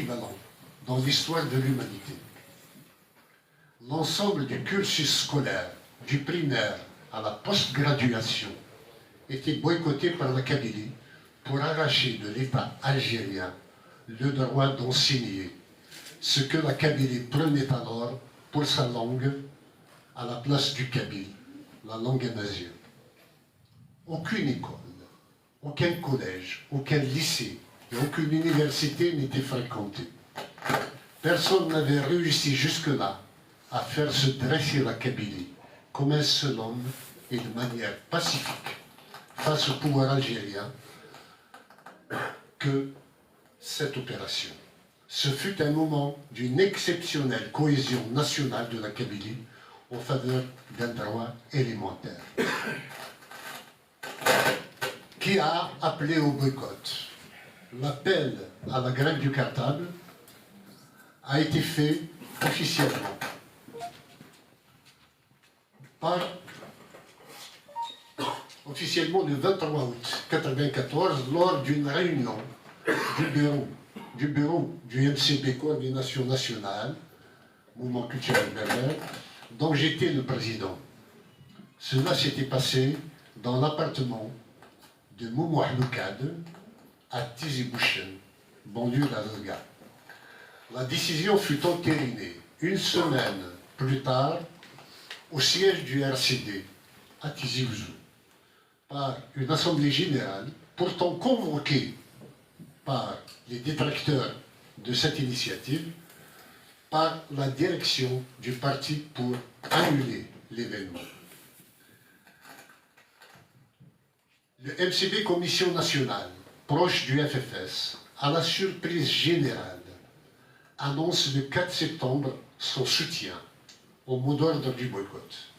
équivalent dans l'histoire de l'humanité. L'ensemble du cursus scolaire, du primaire à la post-graduation, était boycotté par la Kabylie pour arracher de l'État algérien le droit d'enseigner ce que la Kabylie prenait alors pour sa langue à la place du kabyle, la langue amazigh. Aucune école, aucun collège, aucun lycée et aucune université n'était fréquentée. Personne n'avait réussi jusque-là à faire se dresser la Kabylie comme un seul homme et de manière pacifique face au pouvoir algérien que cette opération. Ce fut un moment d'une exceptionnelle cohésion nationale de la Kabylie en faveur d'un droit élémentaire. Qui a appelé au boycott? L'appel à la grève du cartable a été fait officiellement officiellement le 23 août 1994 lors d'une réunion du bureau du MCB Coordination Nationale, Mouvement Culturel Berbère, dont j'étais le président. Cela s'était passé dans l'appartement de Moumou Hloukad à Tizi Bouchen, banlieue d'Azazga. La décision fut entérinée une semaine plus tard au siège du RCD à Tizi Ouzou par une assemblée générale pourtant convoquée par les détracteurs de cette initiative par la direction du parti pour annuler l'événement. Le MCB Commission nationale, proche du FFS, à la surprise générale, annonce le 4 septembre son soutien au mot d'ordre du boycott.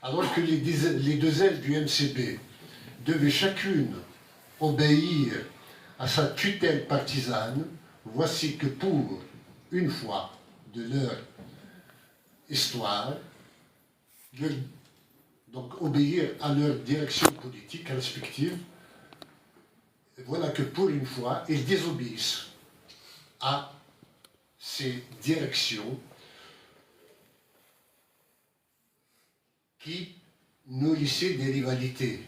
Alors que les deux ailes du MCB devaient chacune obéir à sa tutelle partisane, voici que pour une fois de leur histoire, donc obéir à leur direction politique respective, voilà que pour une fois, ils désobéissent à ces directions qui nourrissaient des rivalités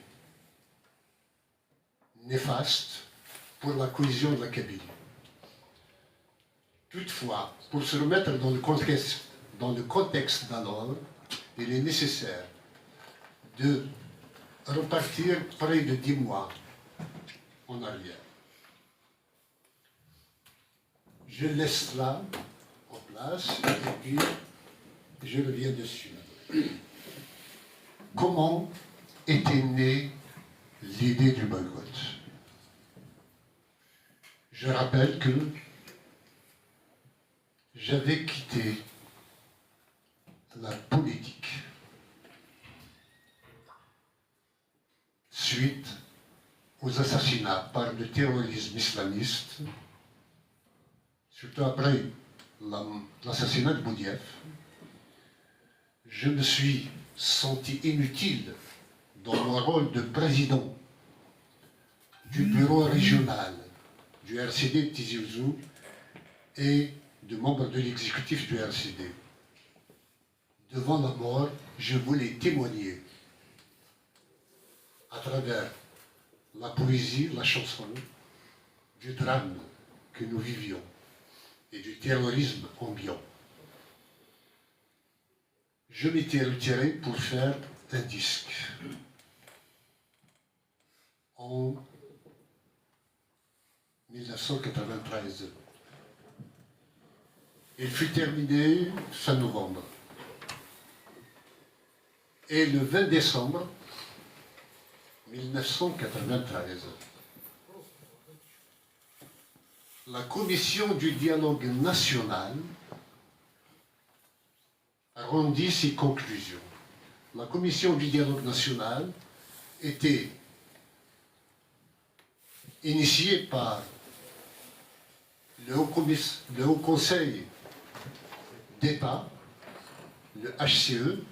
néfastes pour la cohésion de la Kabylie. Toutefois, pour se remettre dans le contexte d'alors, il est nécessaire de repartir près de 10 mois en arrière. Je laisse là en place et puis je reviens dessus. Comment était née l'idée du boycott? Je rappelle que j'avais quitté la politique suite aux assassinats par le terrorisme islamiste, surtout après l'assassinat de Boudiaf. Je me suis senti inutile dans mon rôle de président du bureau régional du RCD de Tizi Ouzou et de membre de l'exécutif du RCD. Devant la mort, je voulais témoigner à travers la poésie, la chanson, du drame que nous vivions et du terrorisme ambiant. Je m'étais retiré pour faire un disque en 1993. Il fut terminé fin novembre. Et le 20 décembre 1993, la commission du dialogue national rendit ses conclusions. La commission du dialogue national était initiée par le Haut Conseil d'État, le HCE,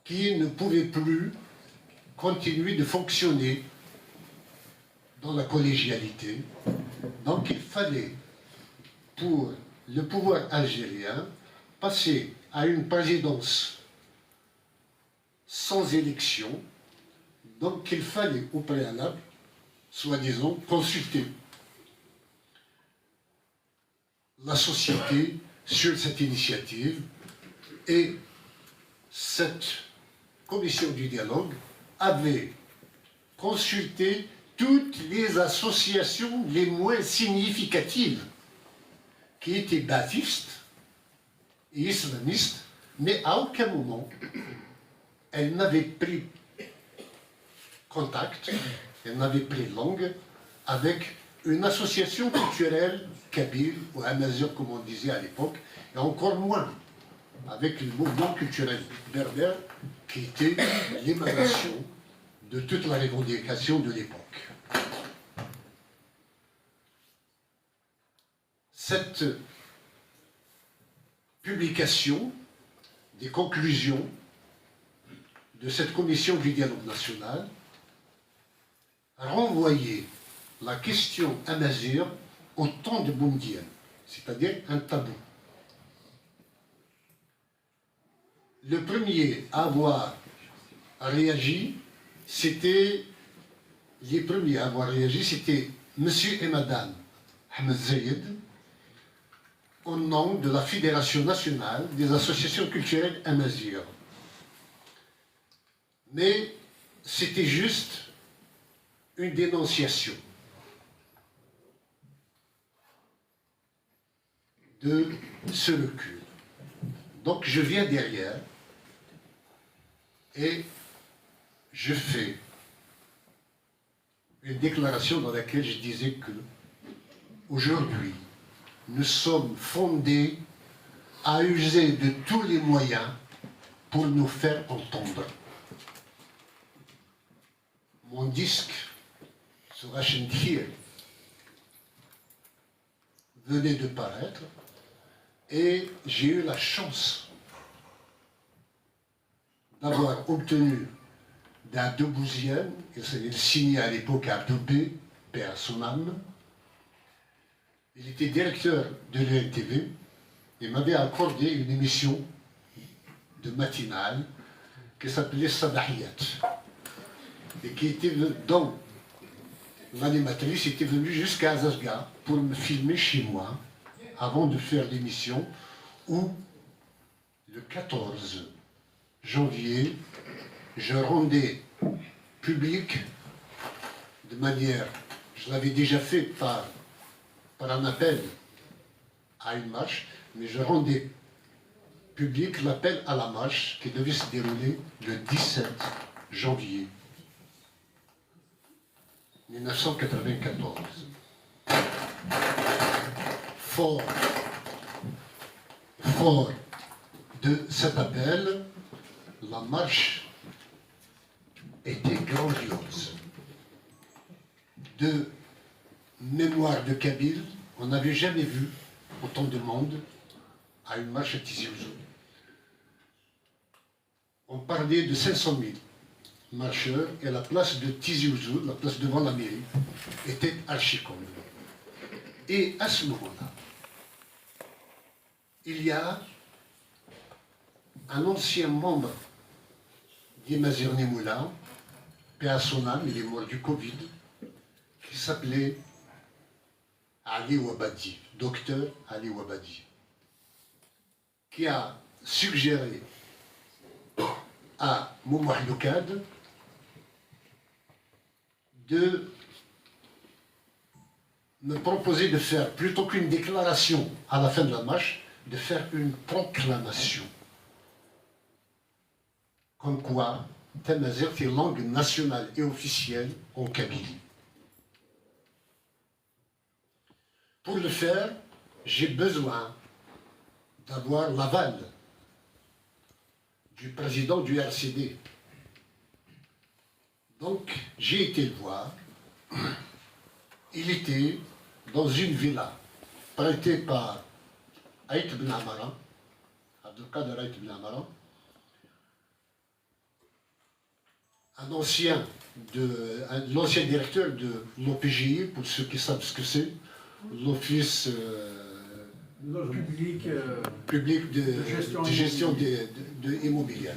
qui ne pouvait plus continuer de fonctionner dans la collégialité Donc il fallait, pour le pouvoir algérien, passer à une présidence sans élection. Donc il fallait au préalable, soi-disant, consulter la société sur cette initiative, et cette commission du dialogue avait consulté toutes les associations les moins significatives qui étaient ba'athistes et islamistes, mais à aucun moment elle n'avait pris contact, elle n'avait pris langue avec une association culturelle kabyle ou amazigh, comme on disait à l'époque, et encore moins avec le mouvement culturel berbère qui était l'émanation de toute la revendication de l'époque. Cette publication des conclusions de cette commission du dialogue national renvoyait la question amazigh au temps de Boumedienne, c'est-à-dire un tabou. Le premier à avoir réagi, c'était Monsieur et Madame Ahmed Zayed, au nom de la Fédération nationale des associations culturelles amazighes. Mais c'était juste une dénonciation de ce recul. Donc je viens derrière et je fais une déclaration dans laquelle je disais que aujourd'hui nous sommes fondés à user de tous les moyens pour nous faire entendre. Mon disque sur Hachentir venait de paraître et j'ai eu la chance d'avoir obtenu d'Abdou Bouziane, il signait à l'époque Abdou B, paix à son âme. Il était directeur de l'ENTV et m'avait accordé une émission de matinale qui s'appelait Sabahiyat et qui était dont l'animatrice était venue jusqu'à Azazga pour me filmer chez moi avant de faire l'émission où le 14 janvier je rendais public de manière, je l'avais déjà fait par un appel à une marche, mais je rendais public l'appel à la marche qui devait se dérouler le 17 janvier 1994. Fort de cet appel, la marche était grandiose. De mémoire de Kabyle, on n'avait jamais vu autant de monde à une marche à Tizi Ouzou. On parlait de 500 000 marcheurs et la place de Tizi Ouzou, la place devant la mairie, était archi-comble. Et à ce moment-là, il y a un ancien membre d'Imazir Nemoula, paix à son âme, il est mort du Covid, qui s'appelait Ali Wabadi, docteur Ali Wabadi, qui a suggéré à Moumouh Loukad de me proposer de faire, plutôt qu'une déclaration à la fin de la marche, de faire une proclamation. Comme quoi, Tamazight est langue nationale et officielle en Kabylie. Pour le faire, j'ai besoin d'avoir l'aval du président du RCD. Donc, j'ai été le voir. Il était dans une villa prêtée par Aït Ben Amara, Abdelkader Aït Ben Amara, l'ancien directeur de l'OPJI, pour ceux qui savent ce que c'est, l'office public de gestion de immobilière.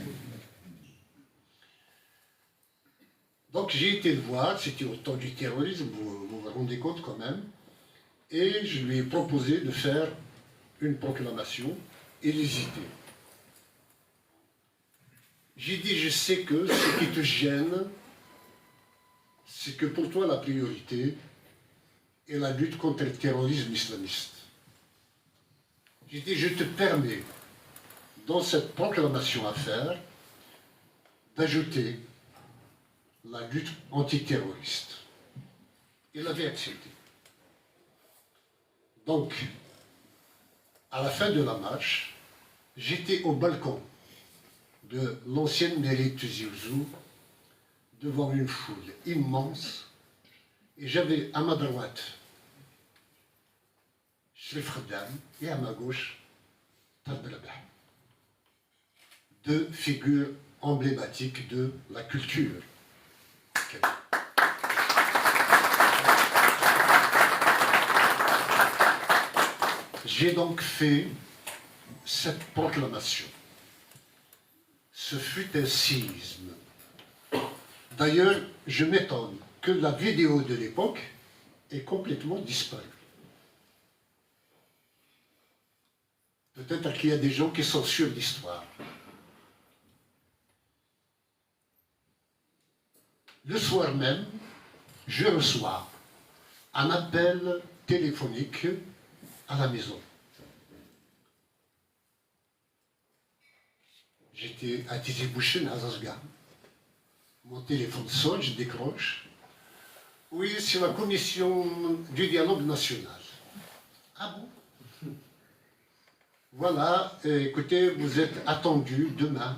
Donc j'ai été le voir, c'était au temps du terrorisme, vous vous rendez compte quand même, et je lui ai proposé de faire une proclamation, et il hésitait. J'ai dit, je sais que ce qui te gêne, c'est que pour toi la priorité est la lutte contre le terrorisme islamiste. J'ai dit, je te permets, dans cette proclamation à faire, d'ajouter la lutte antiterroriste. Il avait accepté. Donc, à la fin de la marche, j'étais au balcon de l'ancienne mairie de Tizi Ouzou, devant une foule immense, et j'avais à ma droite Shrif Khaddam et à ma gauche Talb Rabah. Deux figures emblématiques de la culture. J'ai donc fait cette proclamation. Ce fut un séisme. D'ailleurs, je m'étonne que la vidéo de l'époque ait complètement disparu. Peut-être qu'il y a des gens qui censurent l'histoire. Le soir même, je reçois un appel téléphonique à la maison. J'étais à Tizi Bouchen, à Zazga. Mon téléphone sonne, je décroche. Oui, c'est la commission du dialogue national. Ah bon? Voilà, écoutez, vous êtes attendus demain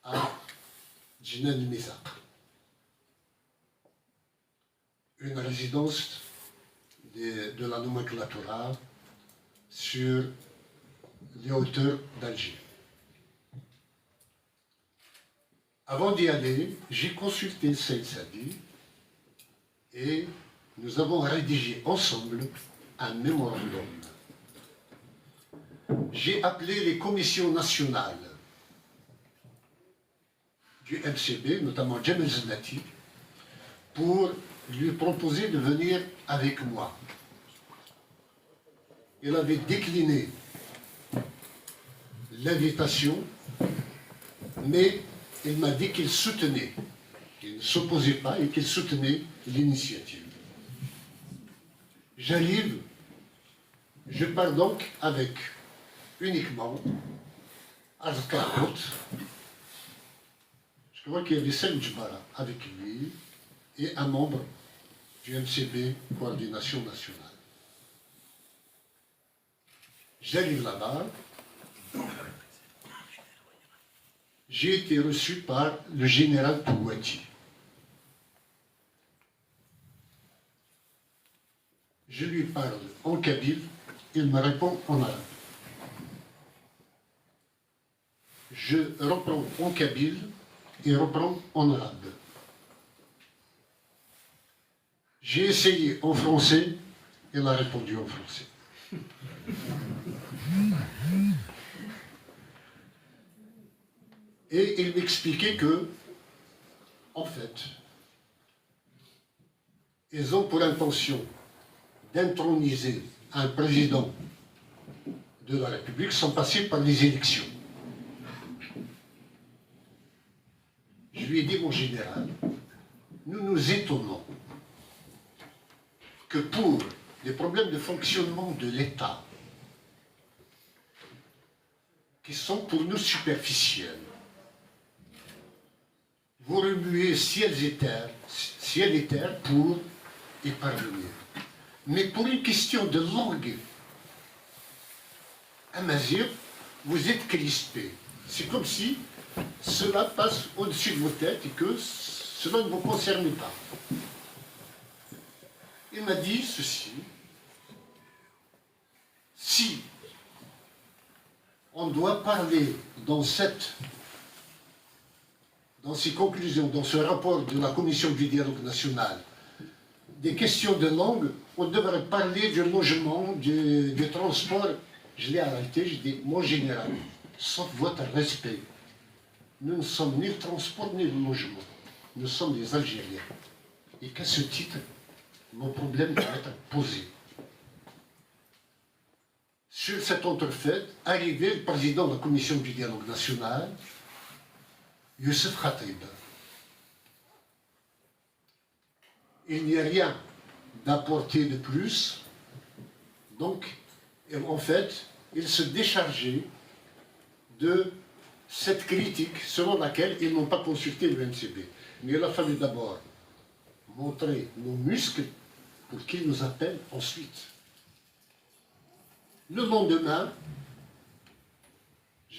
à Djinan Mizaq, une résidence de la nomenclatura sur les hauteurs d'Alger. Avant d'y aller, j'ai consulté Saïd Sadi et nous avons rédigé ensemble un mémorandum. J'ai appelé les commissions nationales du MCB, notamment Djamel Zenati, pour lui proposer de venir avec moi. Il avait décliné l'invitation, mais il m'a dit qu'il soutenait, qu'il ne s'opposait pas et qu'il soutenait l'initiative. J'arrive, je pars donc avec uniquement Arzkarot. Je crois qu'il y avait Saïd Djbara avec lui et un membre du MCB, Coordination Nationale. J'arrive là-bas. J'ai été reçu par le général Touati. Je lui parle en kabyle, il me répond en arabe. Je reprends en kabyle, il reprend en arabe. J'ai essayé en français, il a répondu en français. Et il m'expliquait que, en fait, ils ont pour intention d'introniser un président de la République sans passer par les élections. Je lui ai dit, mon général, nous nous étonnons que pour des problèmes de fonctionnement de l'État, qui sont pour nous superficiels, vous remuez ciel et terre pour y parvenir. Mais pour une question de langue, amazigh, vous êtes crispé. C'est comme si cela passe au-dessus de vos têtes et que cela ne vous concerne pas. Il m'a dit ceci: si on doit parler dans ces conclusions, dans ce rapport de la Commission du dialogue national, des questions de langue, on devrait parler du logement, du transport. Je l'ai arrêté, je dis, mon général, sauf votre respect, nous ne sommes ni le transport ni le logement. Nous sommes des Algériens. Et qu'à ce titre, nos problèmes doivent être posés. Sur cette entrefaite, arrivé le président de la commission du dialogue national, Youssef Khatib. Il n'y a rien d'apporté de plus, donc en fait, il se déchargeait de cette critique selon laquelle ils n'ont pas consulté le MCB. Mais il a fallu d'abord montrer nos muscles pour qu'ils nous appellent ensuite. Le lendemain,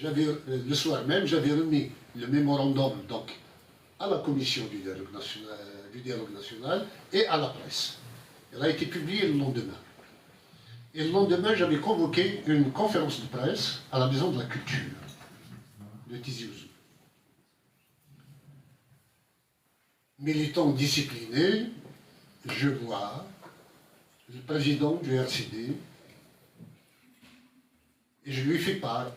le soir même, j'avais remis le mémorandum donc, à la commission du dialogue national et à la presse. Il a été publié le lendemain. Et le lendemain, j'avais convoqué une conférence de presse à la Maison de la Culture de Tizi Ouzou. Militant discipliné, je vois le président du RCD et je lui fais part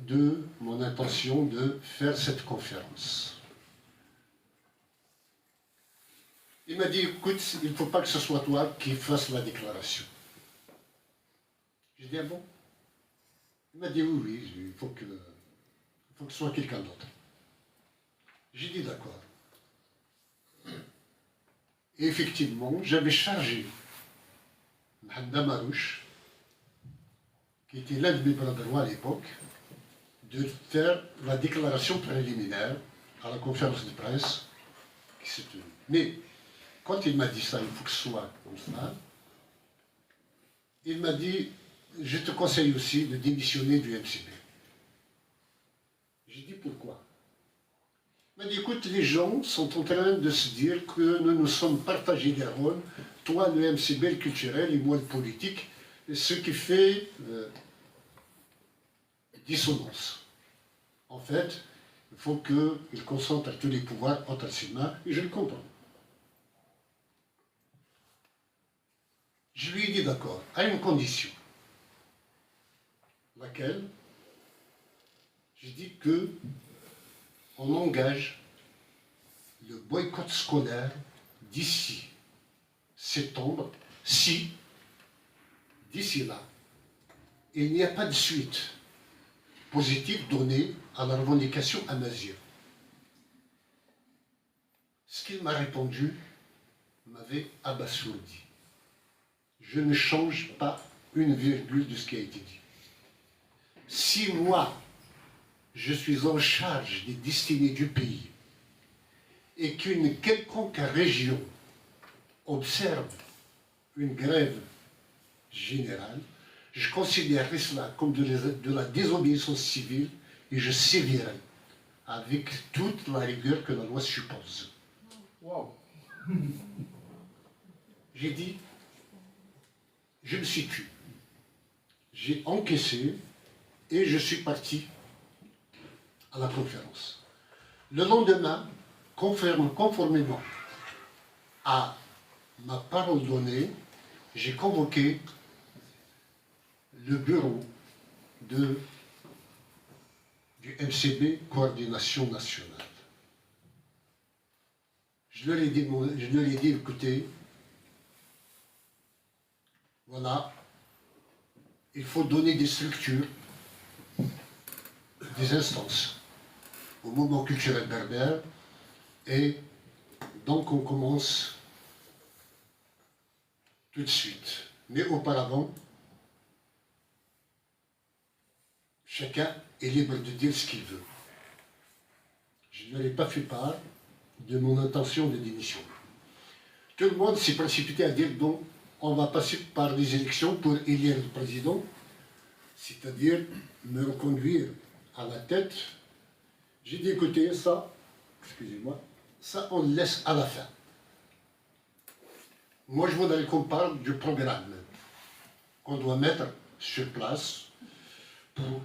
de mon intention de faire cette conférence. Il m'a dit, écoute, il ne faut pas que ce soit toi qui fasses la déclaration. J'ai dit, ah bon? Il m'a dit, oui, il faut que ce soit quelqu'un d'autre. J'ai dit, d'accord. Et effectivement, j'avais chargé Mohamed Marouche, qui était l'un de mes bras droits à l'époque, de faire la déclaration préliminaire à la conférence de presse qui s'est tenue. Mais quand il m'a dit ça, il faut que ce soit comme ça, il m'a dit, je te conseille aussi de démissionner du MCB. J'ai dit pourquoi? Il m'a dit, écoute, les gens sont en train de se dire que nous nous sommes partagés des rôles, toi le MCB, le culturel, et moi le politique, ce qui fait dissonance. En fait, il faut qu'il concentre tous les pouvoirs entre ses mains, et je le comprends. Je lui ai dit d'accord, à une condition. Laquelle? J'ai dit que on engage le boycott scolaire d'ici septembre, si, d'ici là, il n'y a pas de suite positive donnée à la revendication à Mazir. Ce qu'il m'a répondu m'avait abasourdi. Je ne change pas une virgule de ce qui a été dit. Si moi, je suis en charge des destinées du pays et qu'une quelconque région observe une grève générale, je considérerais cela comme de la désobéissance civile et je sévirai avec toute la rigueur que la loi suppose. Wow. J'ai dit, je me suis tu. J'ai encaissé et je suis parti à la conférence. Le lendemain, conformément à ma parole donnée, j'ai convoqué le bureau du MCB Coordination Nationale. Je leur ai dit, écoutez, voilà, il faut donner des structures, des instances au mouvement culturel berbère, et donc on commence tout de suite. Mais auparavant, chacun est libre de dire ce qu'il veut. Je ne l'ai pas fait part de mon intention de démission. Tout le monde s'est précipité à dire bon, on va passer par les élections pour élire le président, c'est-à-dire me reconduire à la tête. J'ai dit écoutez, ça, excusez-moi, ça on le laisse à la fin. Moi je voudrais qu'on parle du programme qu'on doit mettre sur place pour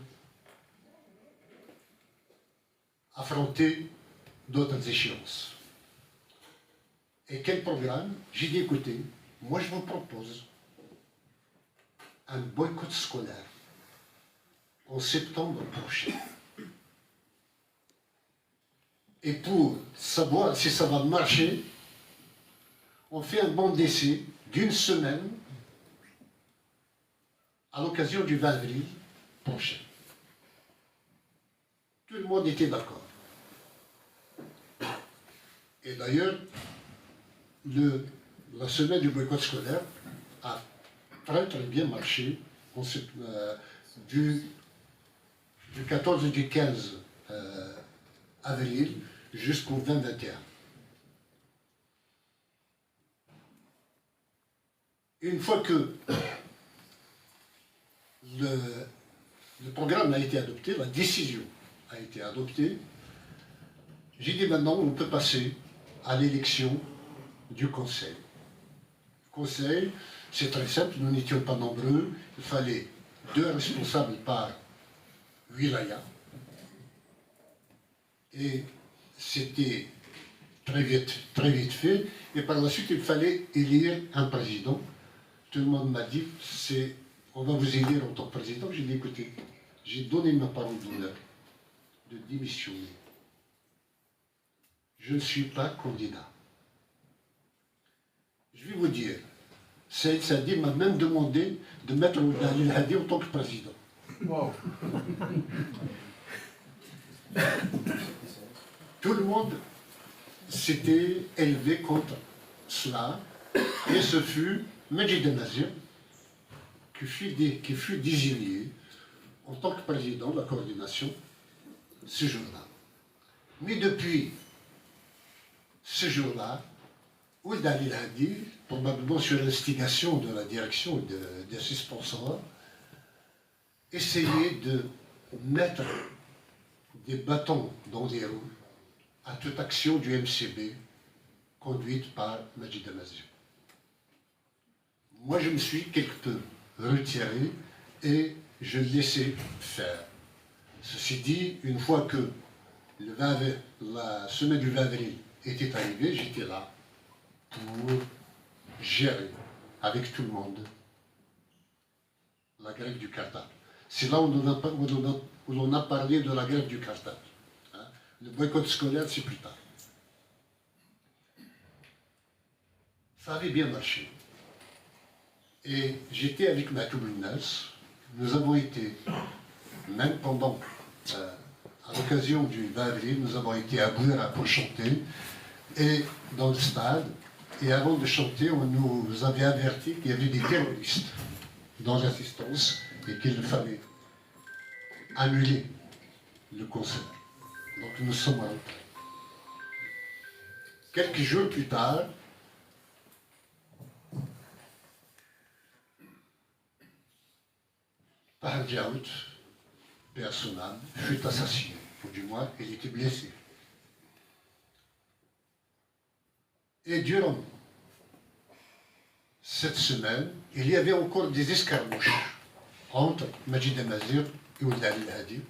affronter d'autres échéances. Et quel programme? J'ai dit écoutez, moi je vous propose un boycott scolaire en septembre prochain. Et pour savoir si ça va marcher, on fait un banc d'essai d'une semaine à l'occasion du 20 avril prochain. Tout le monde était d'accord. Et d'ailleurs, la semaine du boycott scolaire a très très bien marché du 14 et du 15 avril jusqu'au 20-21. Une fois que le programme a été adopté, la décision a été adoptée, j'ai dit maintenant on peut passer à l'élection du conseil. Le conseil, c'est très simple, nous n'étions pas nombreux, il fallait 2 responsables par wilaya. Et c'était très vite fait. Et par la suite, il fallait élire un président. Tout le monde m'a dit, on va vous élire en tant que président. J'ai dit, écoutez, j'ai donné ma parole d'honneur de démissionner. Je ne suis pas candidat. Je vais vous dire, Saïd Sadi m'a même demandé de mettre Ould Hadi en tant que président. Wow. Tout le monde s'était élevé contre cela, et ce fut Majid Nazir qui fut désigné en tant que président de la coordination ce jour-là. Mais depuis ce jour-là, Ould Hadi, probablement sur l'instigation de la direction des sponsors, essayait de mettre des bâtons dans les roues à toute action du MCB conduite par Majid Nazir. Moi, je me suis quelque peu retiré et je laissais faire. Ceci dit, une fois que la semaine du 20 avril était arrivée, j'étais là pour gérer avec tout le monde la grève du cartable. C'est là où on a parlé de la grève du cartable. Le boycott scolaire, c'est plus tard. Ça avait bien marché. Et j'étais avec Matoub Nas. Nous avons été, même pendant, à l'occasion du 20 avril, nous avons été à Bouira pour chanter, et dans le stade. Et avant de chanter, on nous avait averti qu'il y avait des terroristes dans l'assistance et qu'il fallait annuler le concert. Donc nous sommes rentrés. Quelques jours plus tard, Tahar Djaout, personnel, fut assassiné, ou du moins, il était blessé. Et durant cette semaine, il y avait encore des escarmouches entre Majid Nazir et Ould Hadi.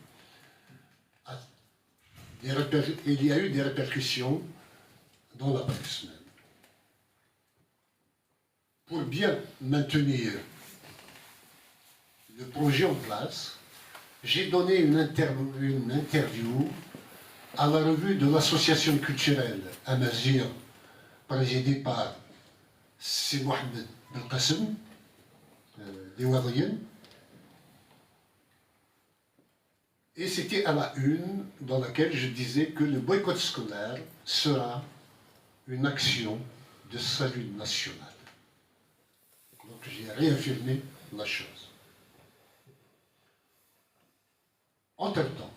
Il y a eu des répercussions dans la presse même. Pour bien maintenir le projet en place, j'ai donné une interview à la revue de l'association culturelle Amazir, présidée par Si Mohamed Belkacem, des Wadriens. Et c'était à la une dans laquelle je disais que le boycott scolaire sera une action de salut national. Donc j'ai réaffirmé la chose. Entre-temps,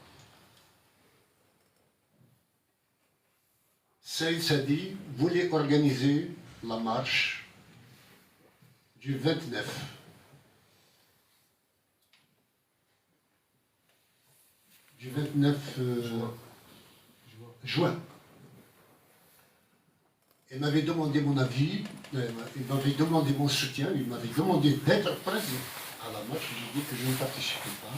Saïd Sadi voulait organiser la marche du 29 juin. Il m'avait demandé mon avis, il m'avait demandé mon soutien, il m'avait demandé d'être présent à la marche. J'ai dit que je ne participais pas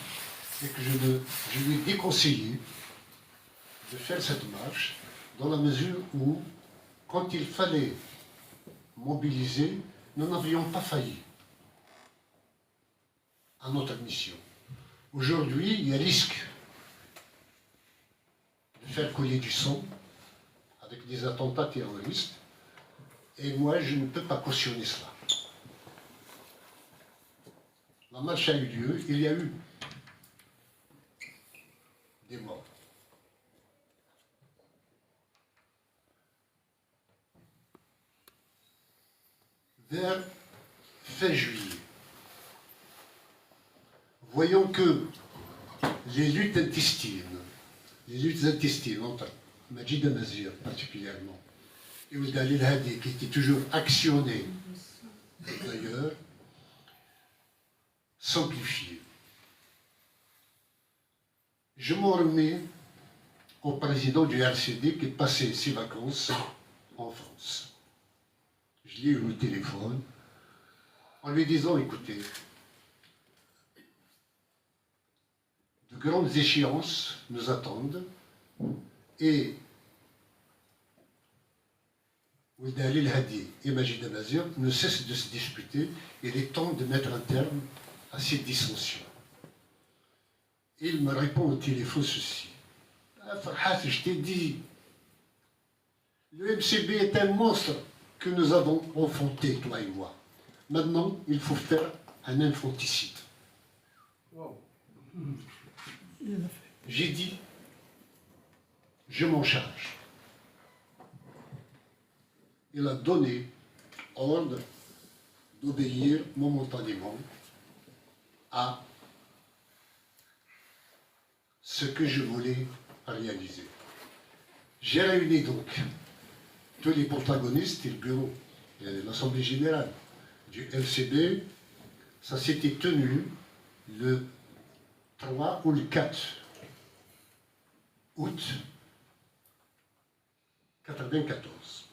et que je lui ai déconseillé de faire cette marche dans la mesure où, quand il fallait mobiliser, nous n'avions pas failli à notre mission. Aujourd'hui, il y a risque de faire couler du sang avec des attentats terroristes, et moi, je ne peux pas cautionner cela. La marche a eu lieu, il y a eu des morts. Vers fin juillet, voyons que les luttes intestines entre Majid Amazir particulièrement et Ould El Hadi, qui était toujours actionné d'ailleurs, s'amplifiaient. Je m'en remets au président du RCD qui passait ses vacances en France. Je l'ai eu au téléphone en lui disant, écoutez, de grandes échéances nous attendent et Ould El Hadi et Majid Amazir ne cessent de se disputer. Il est temps de mettre un terme à ces dissensions. Il me répond au téléphone ceci. Ah, Farhat, je t'ai dit, le MCB est un monstre que nous avons enfanté, toi et moi. Maintenant, il faut faire un infanticide. Wow. J'ai dit, je m'en charge. Il a donné ordre d'obéir momentanément à ce que je voulais réaliser. J'ai réuni donc tous les protagonistes et le bureau, l'Assemblée générale du LCB. Ça s'était tenu le 3 ou le 4 août 1994,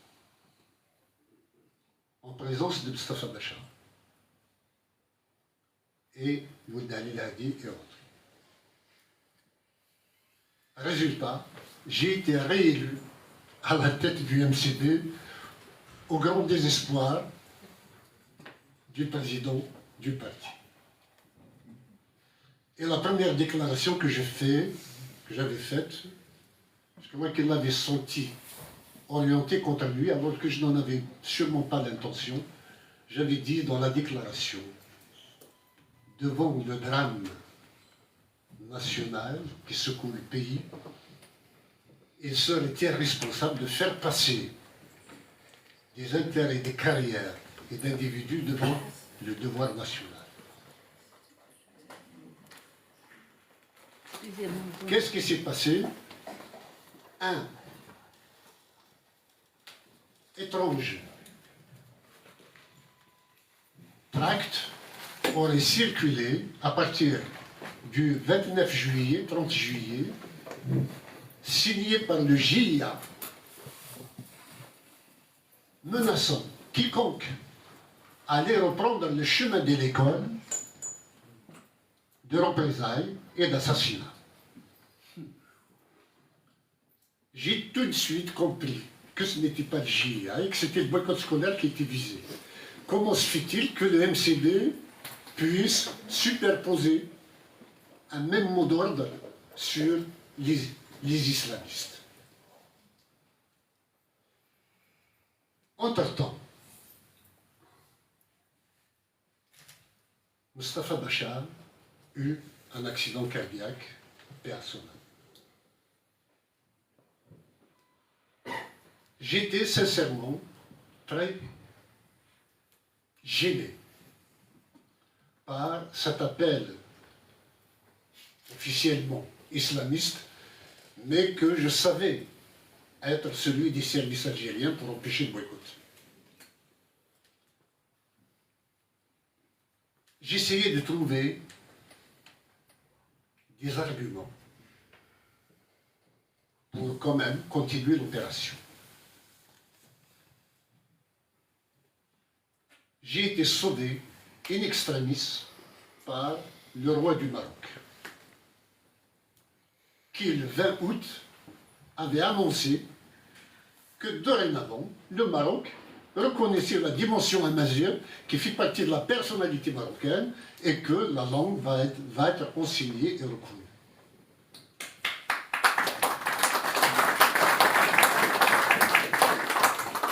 en présence de Mustafa Bachar et Ould El Hadi et autres. Résultat, j'ai été réélu à la tête du MCD au grand désespoir du président du parti. Et la première déclaration que j'avais faite, parce que moi qui l'avais senti orienté contre lui, alors que je n'en avais sûrement pas l'intention, j'avais dit dans la déclaration, devant le drame national qui secoue le pays, il serait irresponsable de faire passer des intérêts, des carrières et d'individus devant le devoir national. Qu'est-ce qui s'est passé? Un étrange tract aurait circulé à partir du 29 juillet, 30 juillet, signé par le GIA, menaçant quiconque allait reprendre le chemin de l'école de représailles et d'assassinat. J'ai tout de suite compris que ce n'était pas le GIA et que c'était le boycott scolaire qui était visé. Comment se fait-il que le MCD puisse superposer un même mot d'ordre sur les islamistes? Entre-temps, Mustafa Bachar eut un accident cardiaque personnel. J'étais sincèrement très gêné par cet appel officiellement islamiste, mais que je savais être celui des services algériens pour empêcher le boycott. J'essayais de trouver des arguments pour quand même continuer l'opération. J'ai été sauvé in extremis par le roi du Maroc, qui le 20 août avait annoncé que dorénavant, le Maroc reconnaissez la dimension amazigh qui fait partie de la personnalité marocaine et que la langue va être enseignée et reconnue.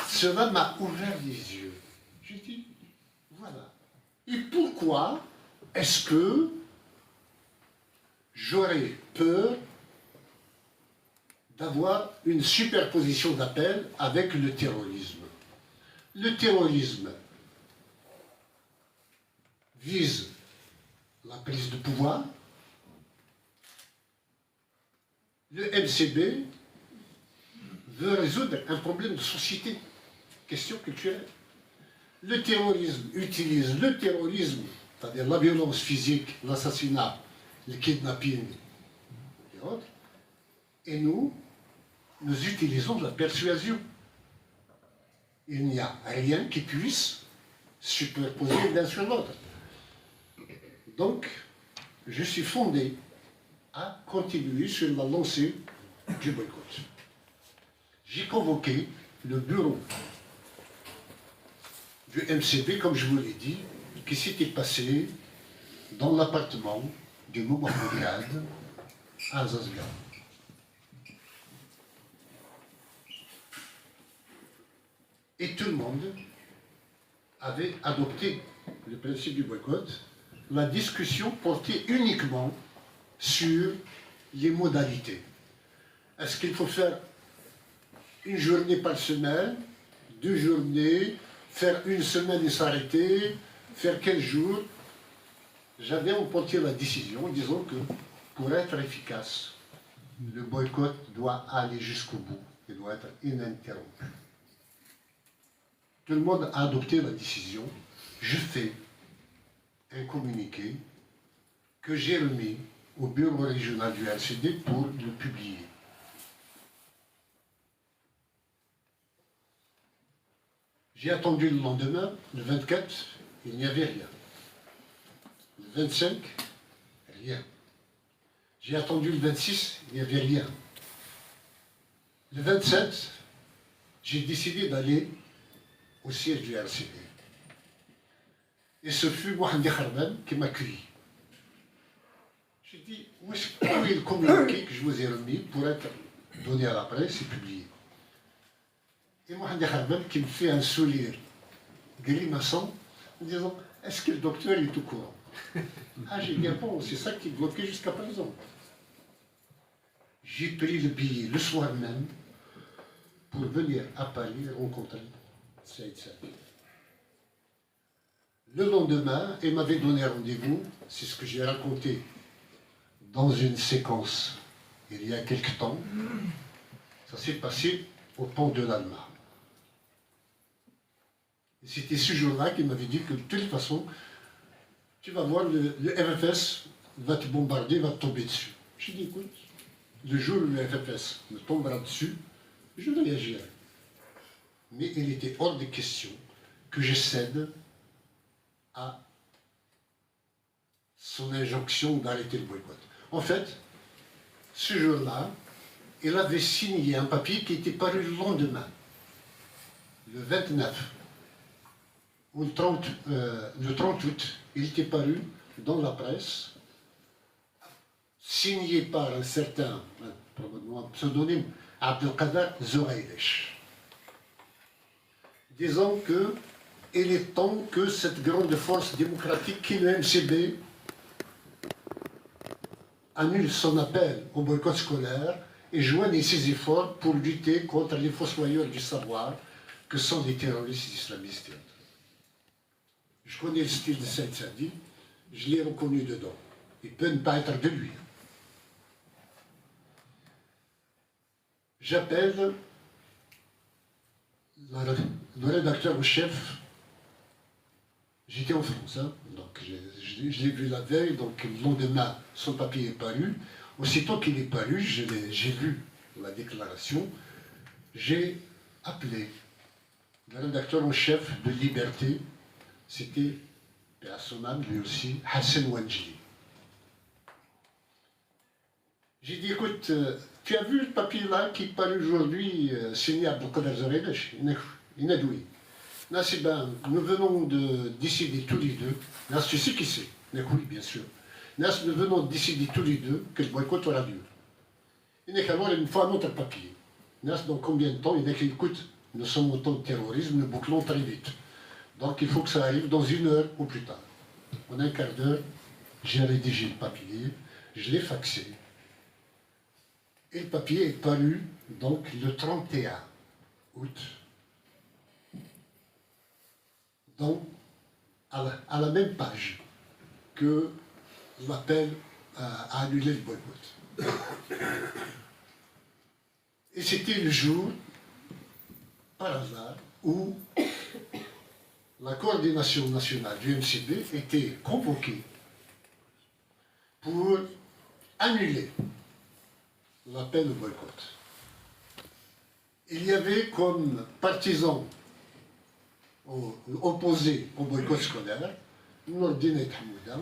Cela m'a ouvert les yeux. J'ai dit, voilà. Et pourquoi est-ce que j'aurais peur d'avoir une superposition d'appels avec le terrorisme? Le terrorisme vise la prise de pouvoir. Le MCB veut résoudre un problème de société, question culturelle. Le terrorisme utilise le terrorisme, c'est-à-dire la violence physique, l'assassinat, le kidnapping et autres, et nous utilisons la persuasion. Il n'y a rien qui puisse superposer l'un sur l'autre. Donc, je suis fondé à continuer sur la lancée du boycott. J'ai convoqué le bureau du MCB, comme je vous l'ai dit, qui s'était passé dans l'appartement de Mohamed Gad à Zazga. Et tout le monde avait adopté le principe du boycott. La discussion portait uniquement sur les modalités. Est-ce qu'il faut faire une journée par semaine, 2 journées, faire une semaine et s'arrêter, faire 15 jours? J'avais emporté la décision en disant que pour être efficace, le boycott doit aller jusqu'au bout, il doit être ininterrompu. Tout le monde a adopté la décision. Je fais un communiqué que j'ai remis au bureau régional du LCD pour le publier. J'ai attendu le lendemain, le 24, il n'y avait rien. Le 25, rien. J'ai attendu le 26, il n'y avait rien. Le 27, j'ai décidé d'aller au siège du RCD. Et ce fut Mohamed Kharban qui m'a accueilli. J'ai dit, où est le communiqué que je vous ai remis pour être donné à la presse et publié? Et Mohamed Kharban qui me fait un sourire grimaçant en disant, est-ce que le docteur est au courant? Ah, j'ai dit, bon, c'est ça qui bloquait jusqu'à présent. J'ai pris le billet le soir même pour venir à Paris rencontrer Saïd Sabi. Le lendemain, il m'avait donné rendez-vous, c'est ce que j'ai raconté dans une séquence il y a quelque temps. Ça s'est passé au pont de l'Alma. C'était ce jour-là qu'il m'avait dit que de toute façon, tu vas voir, le FFS va te bombarder, va te tomber dessus. J'ai dit, écoute, le jour où le FFS me tombera dessus, je réagirai. Mais il était hors de question que je cède à son injonction d'arrêter le boycott. En fait, ce jour-là, il avait signé un papier qui était paru le lendemain, le 29 ou le 30 août. Il était paru dans la presse, signé par un certain, probablement un pseudonyme, Abdelkader Zoraïdesh, disant qu'il est temps que cette grande force démocratique qui est le MCB annule son appel au boycott scolaire et joigne ses efforts pour lutter contre les fossoyeurs du savoir que sont les terroristes islamistes. Je connais le style de Saïd Sabi, je l'ai reconnu dedans. Il peut ne pas être de lui. J'appelle le rédacteur en chef. J'étais en France, hein, donc je l'ai vu la veille, donc le lendemain, son papier est paru. Aussitôt qu'il est paru, j'ai lu la déclaration, j'ai appelé le rédacteur en chef de Liberté, c'était, à son âme, lui aussi, Hassan Ouanjli. J'ai dit, écoute, tu as vu le papier là qui est paru aujourd'hui, signé Abdelkader Zoraïdesh, Inadoui. Nous venons de décider tous les deux, tu sais qui c'est, mais oui, bien sûr. Nous venons de décider tous les deux que le boycott aura lieu. Il n'y a qu'à voir une fois notre papier. Dans combien de temps il y en a qui écoutent, nous sommes au temps de terrorisme, nous bouclons très vite. Donc il faut que ça arrive dans 1 heure ou plus tard. En un quart d'heure, j'ai rédigé le papier, je l'ai faxé. Et le papier est paru donc le 31 août. Donc, à la même page que l'appel à annuler le boycott. Et c'était le jour, par hasard, où la coordination nationale du MCB était convoquée pour annuler l'appel au boycott. Il y avait comme partisans opposés au boycott scolaire Nourdine Hamouda,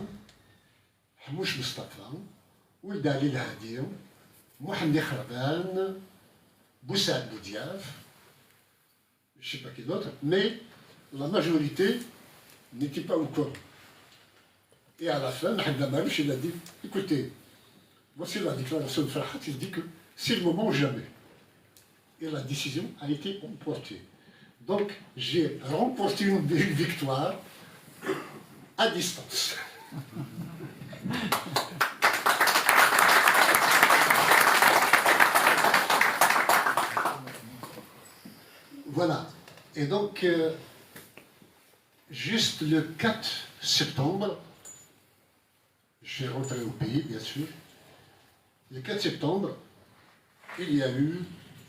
Hamouch Mustafa, Ould Ali Al-Hadi, Mohamed Khraban, Boussad Boudiaf, je ne sais pas qui d'autre, mais la majorité n'était pas au courant. Et à la fin, Mohamed Amarouch, il a dit, écoutez, voici la déclaration de Farhat, il dit que c'est le moment ou jamais. Et la décision a été emportée. Donc, j'ai remporté une victoire à distance. Voilà. Et donc, juste le 4 septembre, je suis rentré au pays, bien sûr. Le 4 septembre, il y a eu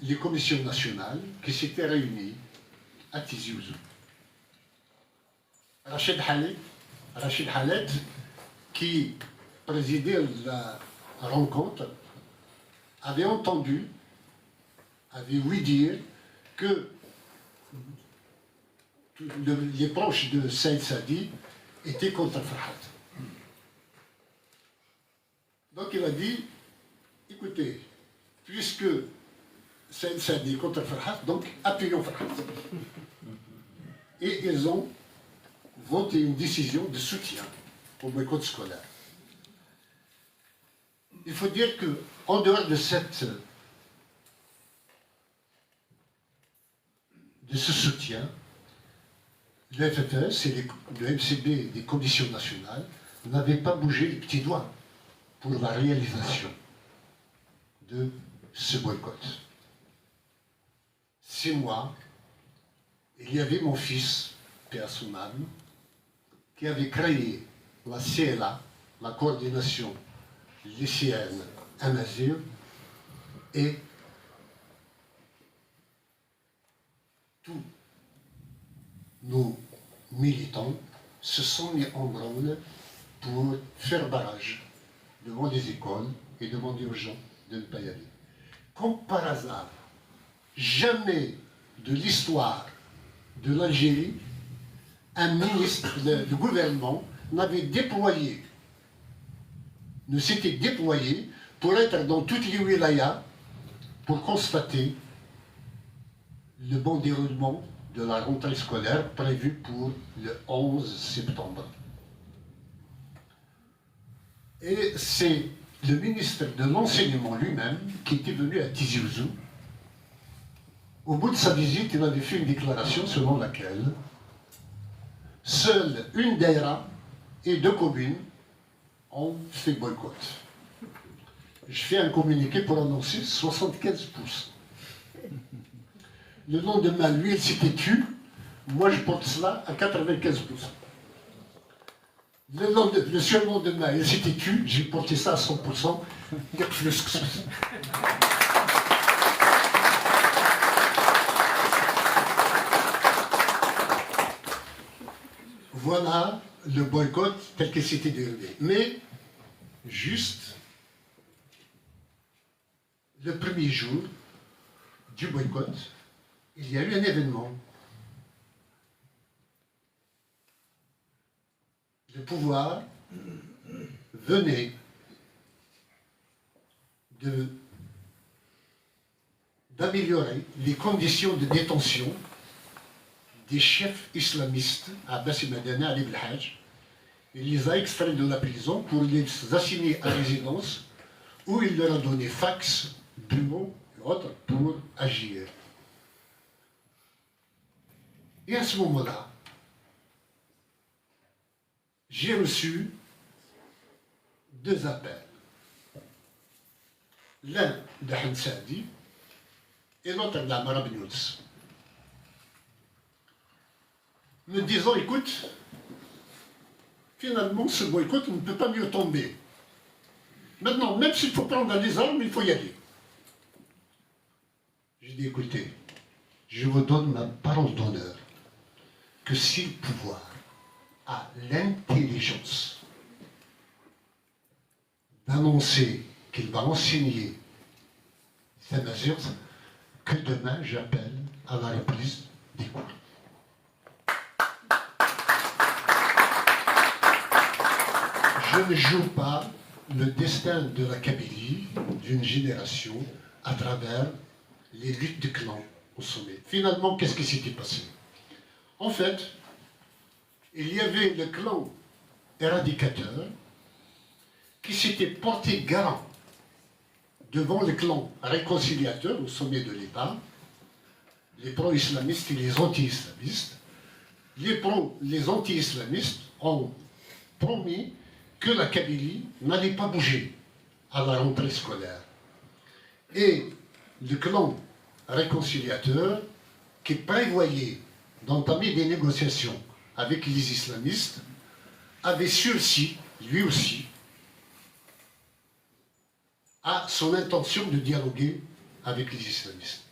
les commissions nationales qui s'étaient réunies à Tizi Ouzou. Rachid Khaled, qui présidait la rencontre, avait entendu, avait ouï dire que les proches de Saïd Sadi étaient contre Farhat. Donc il a dit, écoutez, puisque Saïd Sadi est contre Farhat, donc appuyons Farhat. Et ils ont voté une décision de soutien au boycott scolaire. Il faut dire qu'en dehors de ce soutien, le FFS et le MCB des commissions nationales n'avaient pas bougé les petits doigts pour la réalisation de ce boycott. 6 mois, il y avait mon fils, paix à son âme, qui avait créé la CLA, la coordination lycéenne à Nazir, et tous nos militants se sont mis en branle pour faire barrage devant les écoles et demander aux gens de ne pas y aller. Comme par hasard, jamais de l'histoire de l'Algérie, un ministre du gouvernement ne s'était déployé pour être dans toutes les wilayas pour constater le bon déroulement de la rentrée scolaire prévue pour le 11 septembre. Et c'est le ministre de l'Enseignement lui-même qui était venu à Tizi Ouzou. Au bout de sa visite, il avait fait une déclaration selon laquelle seule une daïra et 2 communes ont fait boycott. Je fais un communiqué pour annoncer 75%. Le lendemain, lui, il s'était tu. Moi, je porte cela à 95%. Le surlendemain, il s'était tu. J'ai porté ça à 100%. Voilà le boycott tel qu'il s'était déroulé. Mais, juste, le premier jour du boycott, il y a eu un événement. Le pouvoir venait d'améliorer les conditions de détention des chefs islamistes, Abbas Madani, Ali Belhaj. Il les a extraits de la prison pour les assigner à résidence où il leur a donné fax, bureau et autres pour agir. Et à ce moment-là, j'ai reçu 2 appels. L'un de Han Saadi et l'autre de Amara Ben Younes, me disant, écoute, finalement, ce boycott ne peut pas mieux tomber. Maintenant, même s'il faut prendre des armes, il faut y aller. J'ai dit, écoutez, je vous donne ma parole d'honneur que si le pouvoir a l'intelligence d'annoncer qu'il va enseigner ces mesures, que demain j'appelle à la reprise des cours. Je ne joue pas le destin de la Kabylie, d'une génération, à travers les luttes de clans au sommet. Finalement, qu'est-ce qui s'était passé? En fait, il y avait le clan éradicateur qui s'était porté garant devant le clan réconciliateur au sommet de l'État, les pro-islamistes et les anti-islamistes. Les anti-islamistes ont promis que la Kabylie n'allait pas bouger à la rentrée scolaire. Et le clan réconciliateur, qui prévoyait d'entamer des négociations avec les islamistes, avait sursi, lui aussi, à son intention de dialoguer avec les islamistes.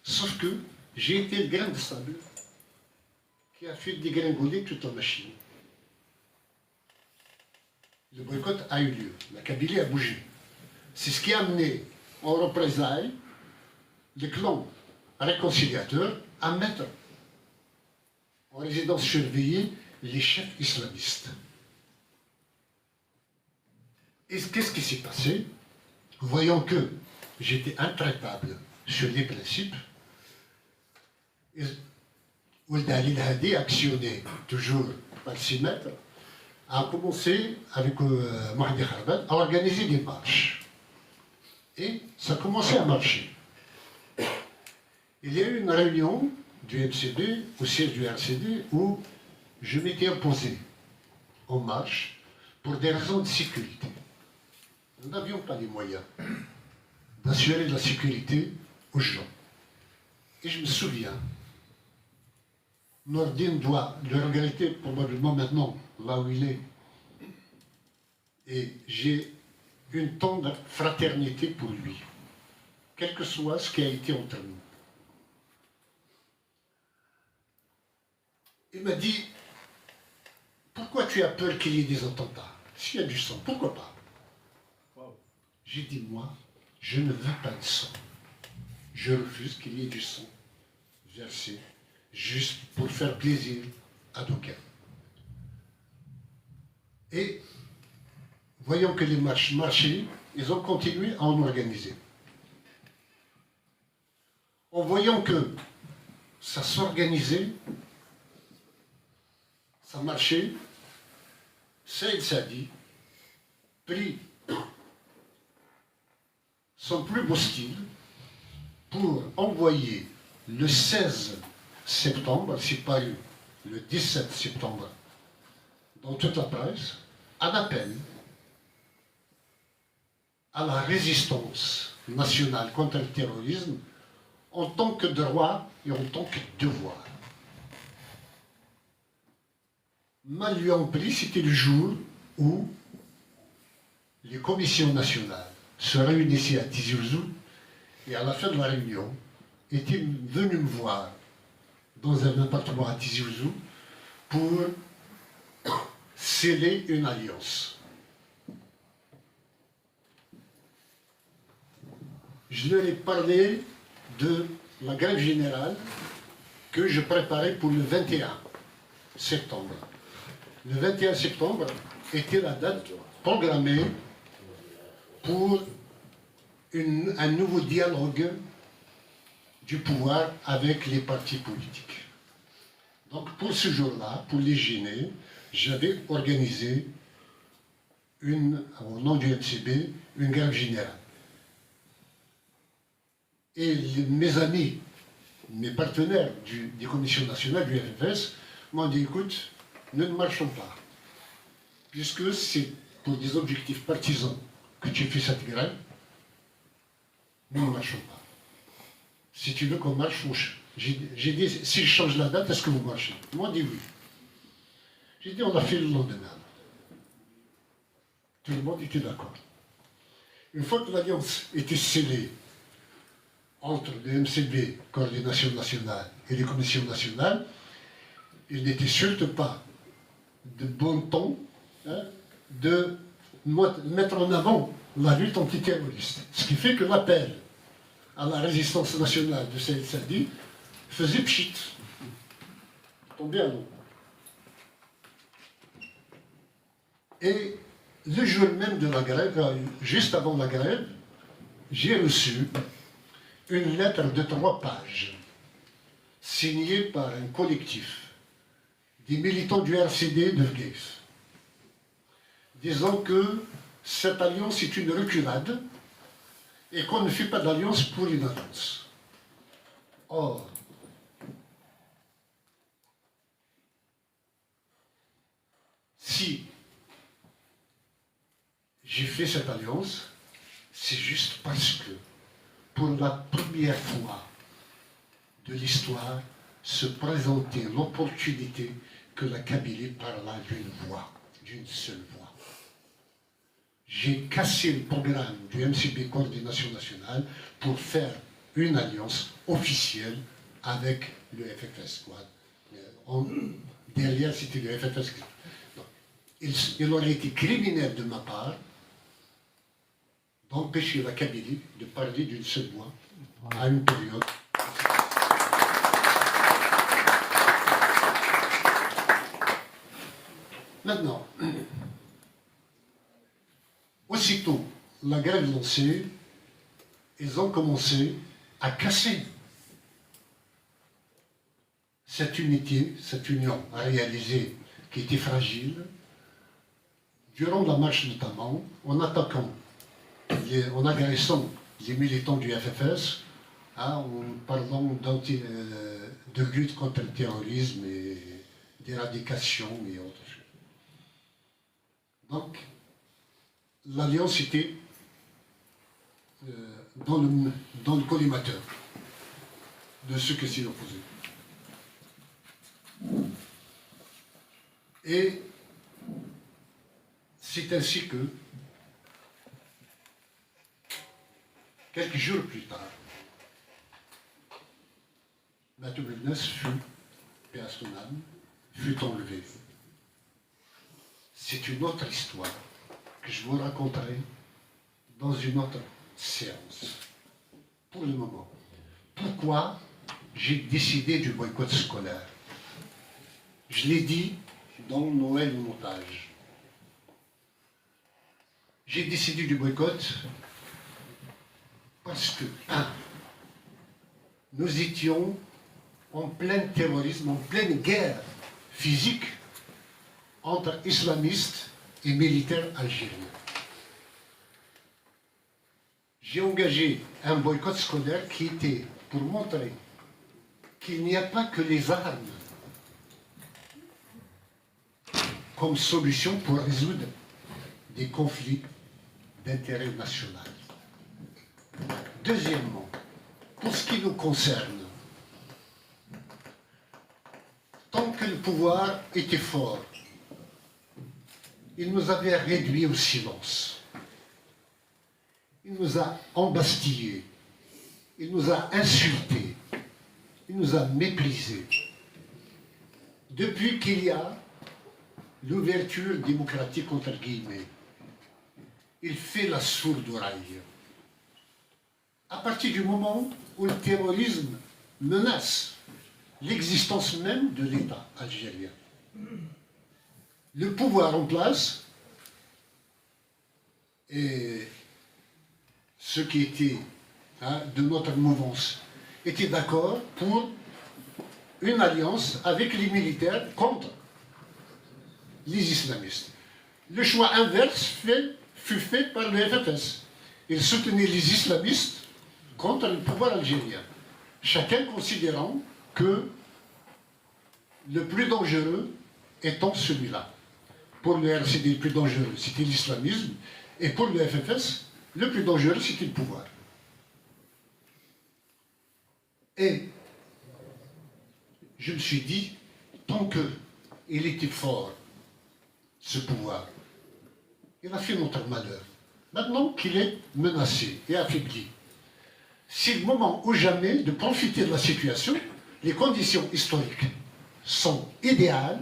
Sauf que j'ai été le grain de sable qui a fait dégringoler toute la machine. Le boycott a eu lieu, la Kabylie a bougé. C'est ce qui a amené en représailles le clan réconciliateur à mettre en résidence surveillée les chefs islamistes. Et qu'est-ce qui s'est passé? Voyant que j'étais intraitable sur les principes, Ould Ali Hadi, actionné toujours par 6 mètres, a commencé avec Mohdi Kharbat à organiser des marches. Et ça a commencé à marcher. Il y a eu une réunion du MCD, au siège du RCD, où je m'étais opposé aux marches pour des raisons de sécurité. Nous n'avions pas les moyens d'assurer la sécurité aux gens. Et je me souviens, Nordin doit le regretter probablement maintenant, là où il est. Et j'ai une tendre fraternité pour lui, quel que soit ce qui a été entre nous. Il m'a dit, pourquoi tu as peur qu'il y ait des attentats? S'il y a du sang, pourquoi pas? J'ai dit, moi, je ne veux pas de sang. Je refuse qu'il y ait du sang versé juste pour faire plaisir à d'aucuns. Et voyant que les marches marchaient, ils ont continué à en organiser. En voyant que ça s'organisait, ça marchait, Saïd Saadi prit son plus beau style pour envoyer le 16 septembre, c'est pas le 17 septembre, dans toute la presse, un appel à la résistance nationale contre le terrorisme en tant que droit et en tant que devoir. Mal lui en pris, c'était le jour où les commissions nationales se réunissaient à Tizi Ouzou et à la fin de la réunion étaient venus me voir dans un appartement à Tizi Ouzou pour sceller une alliance. Je leur ai parlé de la grève générale que je préparais pour le 21 septembre. Le 21 septembre était la date programmée pour un nouveau dialogue du pouvoir avec les partis politiques. Donc pour ce jour-là, pour les Guinées, j'avais organisé au nom du MCB, une grève générale. Et mes amis, mes partenaires des commissions nationales du FFS m'ont dit, écoute, nous ne marchons pas. Puisque c'est pour des objectifs partisans que tu fais cette grève, nous ne marchons pas. Si tu veux qu'on marche, j'ai dit, si je change la date, est-ce que vous marchez? Ils m'ont dit oui. J'ai dit, on l'a fait le lendemain. Tout le monde était d'accord. Une fois que l'alliance était scellée entre le MCB, Coordination nationale, et les commissions nationales, il n'était surtout pas de bon ton de mettre en avant la lutte antiterroriste. Ce qui fait que l'appel à la résistance nationale de Saïd Sadi faisait pchit. Tombé à l'eau. Et le jour même de la grève, juste avant la grève, j'ai reçu une lettre de 3 pages, signée par un collectif des militants du RCD de Vgues, disant que cette alliance est une reculade et qu'on ne fait pas d'alliance pour une alliance. Or, si j'ai fait cette alliance, c'est juste parce que, pour la première fois de l'histoire, se présentait l'opportunité que la Kabylie parla d'une voix, d'une seule voix. J'ai cassé le programme du MCB Coordination nationale pour faire une alliance officielle avec le FFS. Derrière, c'était le FFS. Il aurait été criminel de ma part d'empêcher la Kabylie de parler d'une seule voix à une période. Maintenant, aussitôt la grève lancée, ils ont commencé à casser cette unité, cette union réalisée qui était fragile, durant la marche notamment, en attaquant, en agressant les militants du FFS, en parlant de lutte contre le terrorisme et d'éradication et autres choses. Donc, l'alliance était dans le collimateur de ceux qui s'y opposaient. Et c'est ainsi que, quelques jours plus tard, Bateau Bulnes fut enlevé. C'est une autre histoire que je vous raconterai dans une autre séance. Pour le moment, pourquoi j'ai décidé du boycott scolaire? Je l'ai dit dans Noël en otage. J'ai décidé du boycott parce que, nous étions en plein terrorisme, en pleine guerre physique entre islamistes et militaires algériens. J'ai engagé un boycott scolaire qui était pour montrer qu'il n'y a pas que les armes comme solution pour résoudre des conflits d'intérêt national. Deuxièmement, pour ce qui nous concerne, tant que le pouvoir était fort, il nous avait réduits au silence. Il nous a embastillés, il nous a insultés, il nous a méprisés. Depuis qu'il y a l'ouverture démocratique entre guillemets, il fait la sourde oreille. À partir du moment où le terrorisme menace l'existence même de l'État algérien, le pouvoir en place et ceux qui étaient de notre mouvance étaient d'accord pour une alliance avec les militaires contre les islamistes. Le choix inverse fut fait par le FFS. Ils soutenaient les islamistes contre le pouvoir algérien, chacun considérant que le plus dangereux étant celui-là. Pour le RCD, le plus dangereux, c'était l'islamisme, et pour le FFS, le plus dangereux, c'était le pouvoir. Et je me suis dit, tant qu'il était fort, ce pouvoir, il a fait notre malheur. Maintenant qu'il est menacé et affaibli, c'est le moment ou jamais de profiter de la situation. Les conditions historiques sont idéales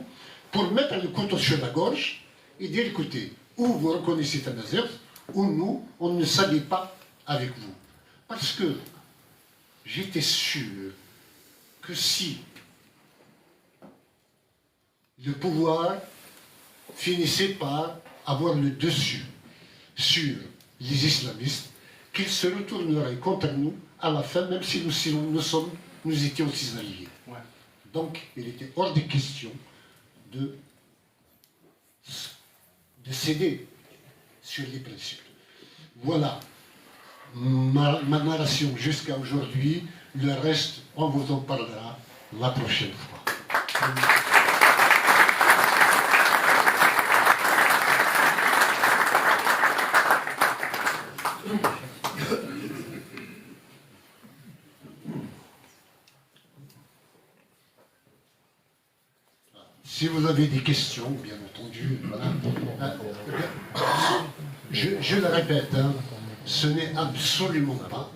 pour mettre le couteau sur la gorge et dire, écoutez, ou vous reconnaissez Tamazigh, ou nous, on ne s'allie pas avec vous. Parce que j'étais sûr que si le pouvoir finissait par avoir le dessus sur les islamistes, qu'ils se retourneraient contre nous à la fin, même si nous étions aussi alliés. Ouais. Donc, il était hors de question de céder sur les principes. Voilà ma narration jusqu'à aujourd'hui. Le reste, on vous en parlera la prochaine fois. Si vous avez des questions, bien entendu, voilà. Je le répète, hein, ce n'est absolument pas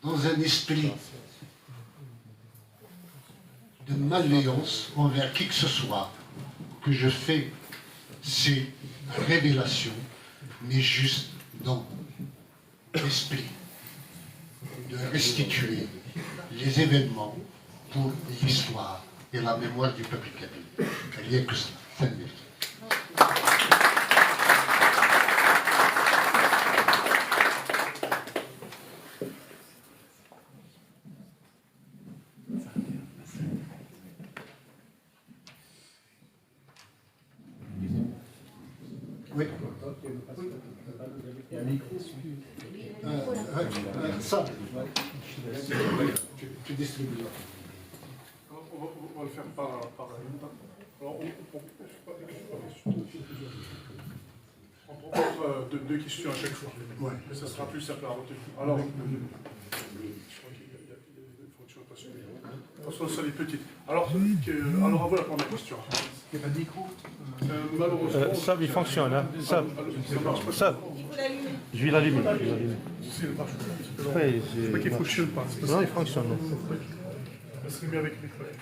dans un esprit de malveillance envers qui que ce soit que je fais ces révélations, mais juste dans l'esprit de restituer les événements pour l'histoire et la mémoire du peuple kabyle. Rien que cela. Oui. Ça, tu distribues. On va le faire par alors, on propose deux questions à chaque fois. Ouais. Mais ça sera plus simple à retenir. Alors, je crois qu'il y a une fonction pas suivie. De toute façon, ça est petite. Alors, à vous la première question. Il n'y a pas de micro malheureusement. Ça, il fonctionne. Hein. Ça marche pas. Ça. Je vais l'allumer. Je crois qu'il ne fonctionne pas. Non, il fonctionne. Ça serait mieux avec mes collègues.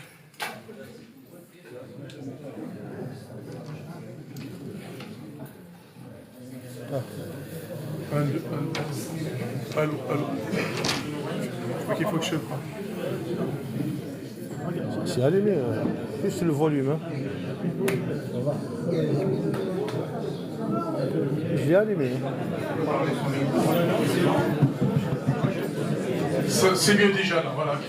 Allô. Je crois qu'il fonctionne pas. C'est allumé, juste le volume. Hein. Je l'ai allumé. C'est mieux déjà, là, voilà.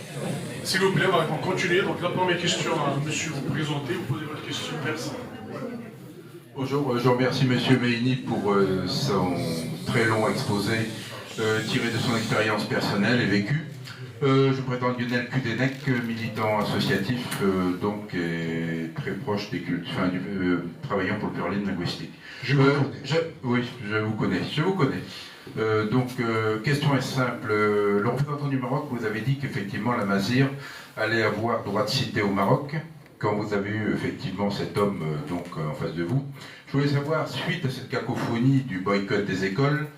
S'il vous plaît, on continue. Donc la première question à monsieur, vous présentez, vous posez votre question. Merci. Bonjour, je remercie monsieur Meini pour son très long exposé tiré de son expérience personnelle et vécue. Je prétends Lionel Kudenek, militant associatif, donc très proche des cultes, travaillant pour le pluralisme linguistique. Oui, je vous connais. Question est simple. Le représentant du Maroc, vous avez dit qu'effectivement la Mazir allait avoir droit de cité au Maroc, quand vous avez eu effectivement cet homme en face de vous. Je voulais savoir, suite à cette cacophonie du boycott des écoles,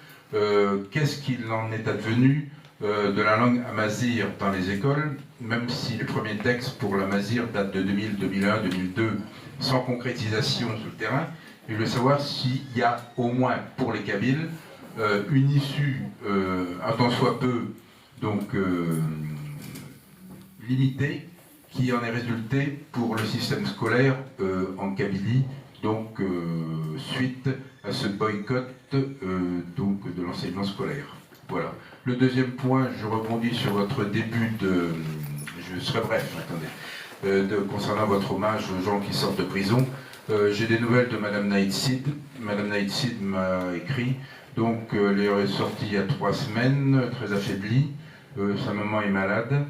qu'est-ce qu'il en est advenu de la langue amazigh dans les écoles, même si les premiers textes pour l'amazigh datent de 2000, 2001, 2002, sans concrétisation sur le terrain. Et je voulais savoir s'il y a au moins pour les Kabyles une issue, un tant soit peu, limitée, qui en est résulté pour le système scolaire en Kabylie, suite à ce boycott de l'enseignement scolaire. Voilà. Le deuxième point, je rebondis sur votre début de, je je serai bref, attendez. Concernant votre hommage aux gens qui sortent de prison, j'ai des nouvelles de Madame Naïd Sid. Madame Naïd Sid m'a écrit, donc elle est sortie il y a 3 semaines, très affaiblie, sa maman est malade.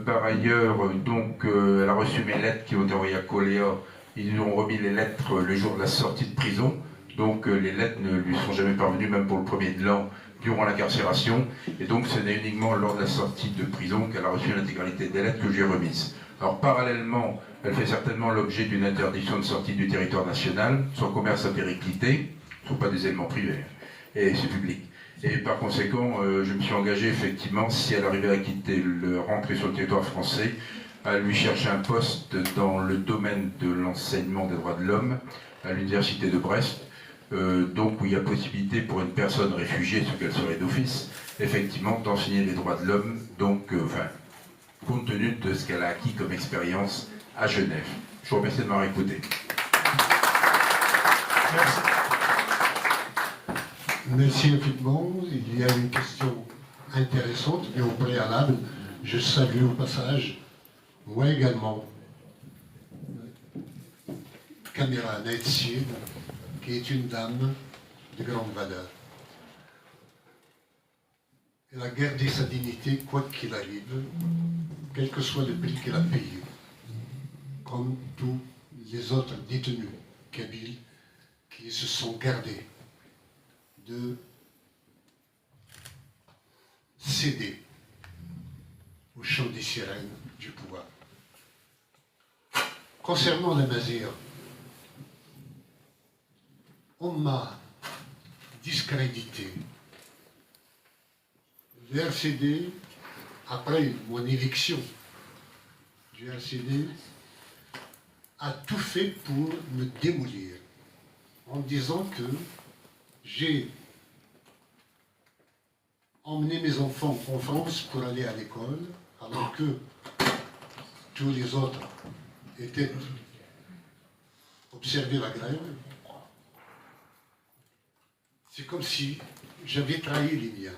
Par ailleurs, donc, elle a reçu mes lettres qui ont été envoyées à Coléa. Ils lui ont remis les lettres le jour de la sortie de prison. Donc les lettres ne lui sont jamais parvenues, même pour le premier de l'an, durant l'incarcération. Et donc ce n'est uniquement lors de la sortie de prison qu'elle a reçu l'intégralité des lettres que j'ai remises. Alors parallèlement, elle fait certainement l'objet d'une interdiction de sortie du territoire national. Son commerce a périclité. Ce ne sont pas des éléments privés, et c'est public. Et par conséquent, je me suis engagé effectivement, si elle arrivait à rentrer sur le territoire français, à lui chercher un poste dans le domaine de l'enseignement des droits de l'homme à l'université de Brest, donc où il y a possibilité pour une personne réfugiée, ce qu'elle serait d'office, effectivement d'enseigner les droits de l'homme, donc, compte tenu de ce qu'elle a acquis comme expérience à Genève. Je vous remercie de m'avoir écouté. Merci. Merci infiniment. Il y a une question intéressante, mais au préalable, je salue au passage, moi également, Kamira Naïd Sid, qui est une dame de grande valeur. Elle a gardé sa dignité, quoi qu'il arrive, quel que soit le prix qu'elle a payé, comme tous les autres détenus kabyles qui se sont gardés de céder au chant des sirènes du pouvoir. Concernant la Mazir, on m'a discrédité. Le RCD, après mon éviction du RCD, a tout fait pour me démolir, en disant que j'ai emmené mes enfants en France pour aller à l'école, alors que tous les autres étaient observer la grève. C'est comme si j'avais trahi les miens.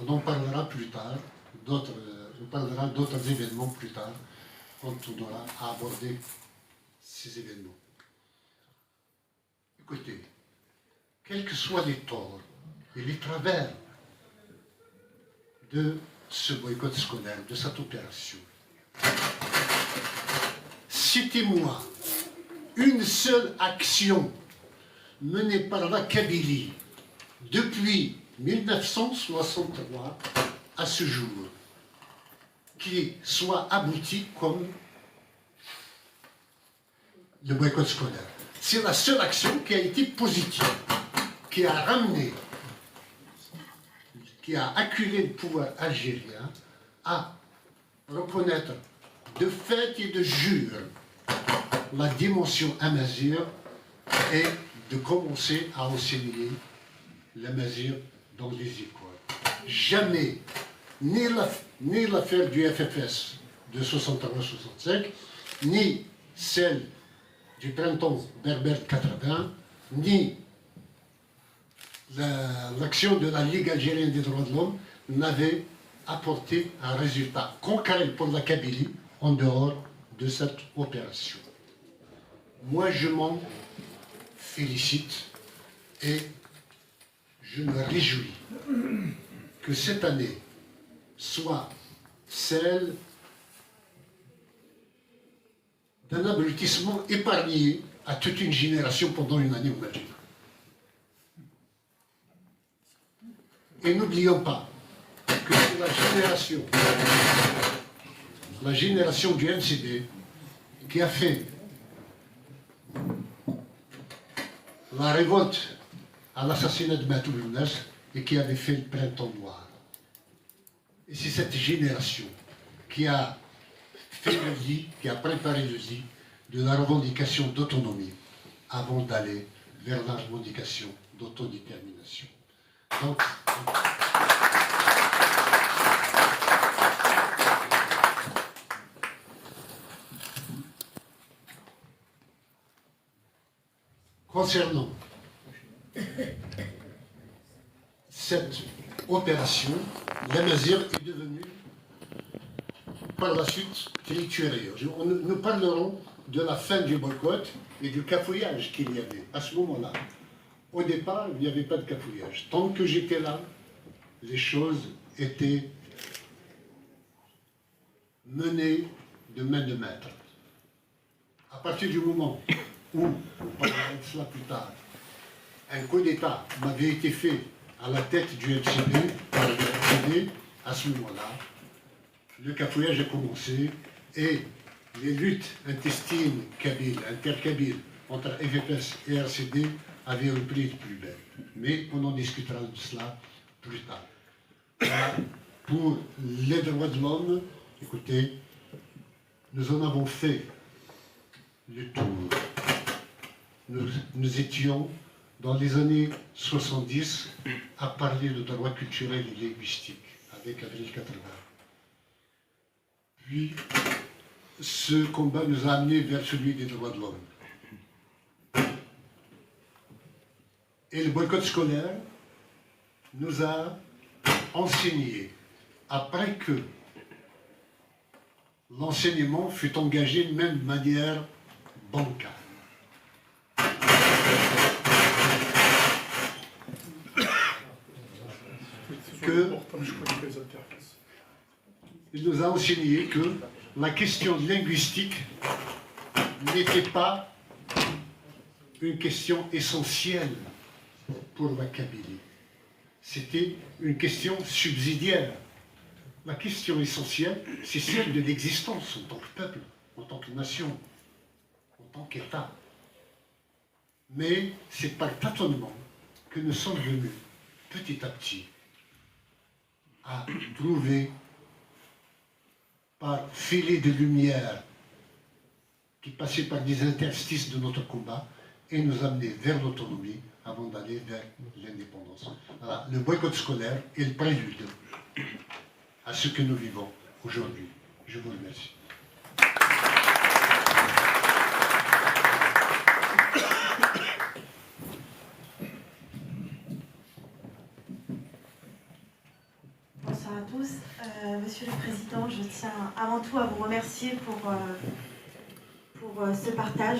On en parlera plus tard, on parlera d'autres événements plus tard, quand on aura à aborder ces événements. Écoutez, quels que soient les torts et les travers de ce boycott scolaire, de cette opération, citez-moi une seule action menée par la Kabylie depuis 1963 à ce jour, qui soit aboutie comme le boycott scolaire. C'est la seule action qui a été positive, qui a ramené, qui a acculé le pouvoir algérien à reconnaître de fait et de jure la dimension amazigh et de commencer à enseigner l'amazigh dans les écoles. Jamais, ni l'affaire du FFS de 61-65, ni celle du printemps berbère 80, ni l'action de la Ligue algérienne des droits de l'homme n'avait apporté un résultat concret pour la Kabylie en dehors de cette opération. Moi, je m'en félicite et je me réjouis que cette année soit celle d'un abrutissement épargné à toute une génération pendant une année en Algérie. Et n'oublions pas que c'est la génération du MCD qui a fait la révolte à l'assassinat de Matou Younes et qui avait fait le printemps noir. Et c'est cette génération qui a fait le lit, qui a préparé le lit de la revendication d'autonomie avant d'aller vers la revendication d'autodétermination. Donc, concernant cette opération, l'amazigh est devenu par la suite triturer. Nous parlerons de la fin du boycott et du cafouillage qu'il y avait à ce moment-là. Au départ, il n'y avait pas de cafouillage. Tant que j'étais là, les choses étaient menées de main de maître. À partir du moment où, on parlera de cela plus tard, un coup d'État m'avait été fait à la tête du MCD, par le MCD, à ce moment-là, le cafouillage a commencé et les luttes intestines kabyles, interkabyles, entre FFS et RCD avaient repris de plus belle. Mais on en discutera de cela plus tard. Voilà. Pour les droits de l'homme, écoutez, nous en avons fait le tour. Nous étions dans les années 70 à parler de droits culturels et linguistiques avec Avril 80. Puis, ce combat nous a amenés vers celui des droits de l'homme. Et le boycott scolaire nous a enseigné, après que l'enseignement fut engagé de même manière bancale. Il nous a enseigné que la question linguistique n'était pas une question essentielle pour la Kabylie. C'était une question subsidiaire. La question essentielle, c'est celle de l'existence en tant que peuple, en tant que nation, en tant qu'État. Mais c'est par tâtonnement que nous sommes venus, petit à petit, à trouver, par filet de lumière qui passait par des interstices de notre combat et nous amener vers l'autonomie avant d'aller vers l'indépendance. Voilà, le boycott scolaire est le prélude à ce que nous vivons aujourd'hui. Je vous remercie. Bonsoir à tous. Monsieur le Président, je tiens avant tout à vous remercier pour ce partage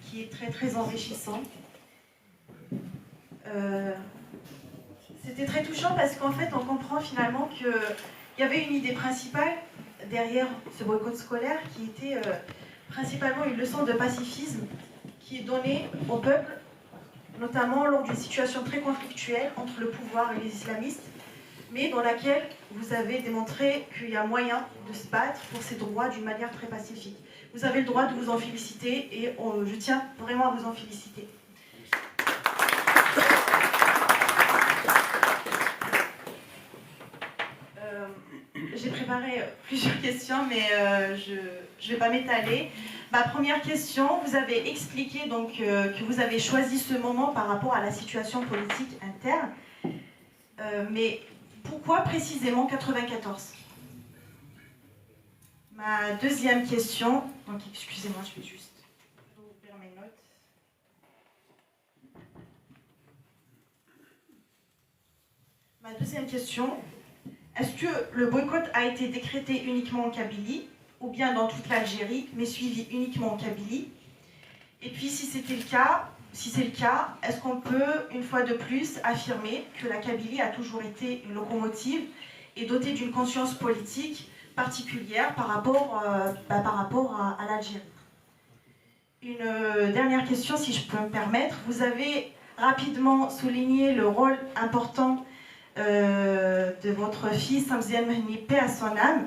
qui est très très enrichissant. C'était très touchant parce qu'en fait on comprend finalement qu'il y avait une idée principale derrière ce boycott scolaire qui était principalement une leçon de pacifisme qui est donnée au peuple, notamment lors d'une situation très conflictuelle entre le pouvoir et les islamistes, mais dans laquelle vous avez démontré qu'il y a moyen de se battre pour ses droits d'une manière très pacifique. Vous avez le droit de vous en féliciter et je tiens vraiment à vous en féliciter. J'ai préparé plusieurs questions, mais je ne vais pas m'étaler. Ma première question, vous avez expliqué donc, que vous avez choisi ce moment par rapport à la situation politique interne, mais pourquoi précisément 94 ? Ma deuxième question, donc excusez-moi, je vais juste ouvrir mes notes. Ma deuxième question, est-ce que le boycott a été décrété uniquement en Kabylie ou bien dans toute l'Algérie, mais suivi uniquement en Kabylie? Et puis si c'est le cas, est-ce qu'on peut, une fois de plus, affirmer que la Kabylie a toujours été une locomotive et dotée d'une conscience politique particulière par rapport à l'Algérie? Une dernière question, si je peux me permettre. Vous avez rapidement souligné le rôle important de votre fils, Samzian Mehni, paix à son âme.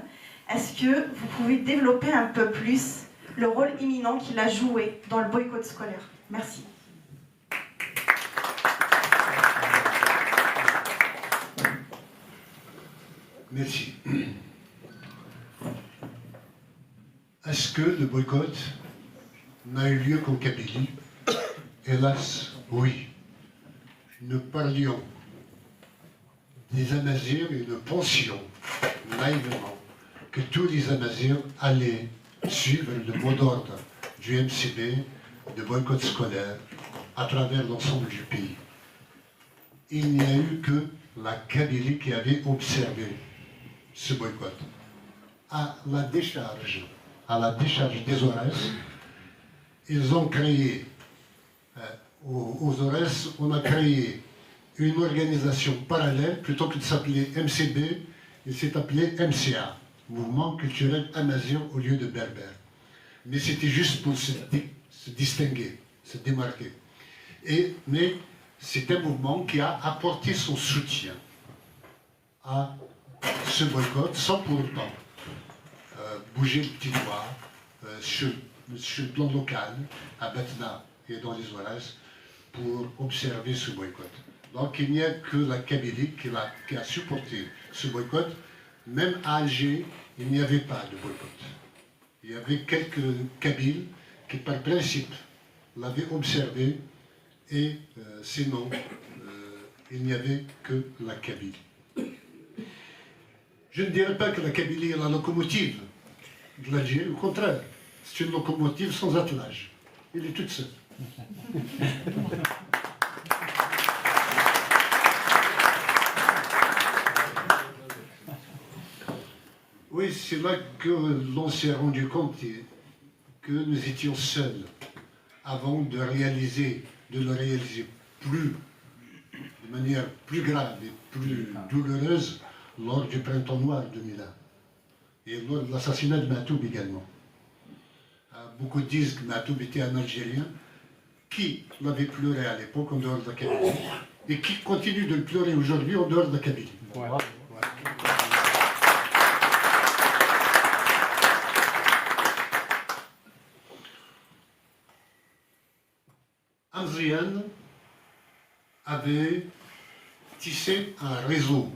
Est-ce que vous pouvez développer un peu plus le rôle imminent qu'il a joué dans le boycott scolaire? Merci. Merci. Est-ce que le boycott n'a eu lieu qu'en Kabylie? Hélas, oui. Nous parlions des Amazirs et nous pensions naïvement que tous les Amazirs allaient suivre le mot d'ordre du MCB de boycott scolaire à travers l'ensemble du pays. Il n'y a eu que la Kabylie qui avait observé ce boycott. à la décharge des Aurès. Ils ont créé, aux Aurès, on a créé une organisation parallèle, plutôt que de s'appeler MCB, il s'est appelé MCA, Mouvement culturel amazigh au lieu de berbère. Mais c'était juste pour se distinguer, se démarquer. Mais c'est un mouvement qui a apporté son soutien à ce boycott sans pour autant bouger le petit doigt sur le plan local, à Batna et dans les Aurès, pour observer ce boycott. Donc il n'y a que la Kabylie qui a supporté ce boycott. Même à Alger, il n'y avait pas de boycott. Il y avait quelques Kabyles qui, par principe, l'avaient observé, et sinon, il n'y avait que la Kabylie. Je ne dirais pas que la Kabylie est la locomotive de l'Algérie, au contraire, c'est une locomotive sans attelage. Elle est toute seule. Oui, c'est là que l'on s'est rendu compte que nous étions seuls avant de le réaliser de manière plus grave et plus douloureuse lors du printemps noir 2001 et lors de l'assassinat de Matoub également. Beaucoup disent que Matoub était un Algérien qui l'avait pleuré à l'époque en dehors de la Kabylie et qui continue de le pleurer aujourd'hui en dehors de la Kabylie. Ouais. Amziane avait tissé un réseau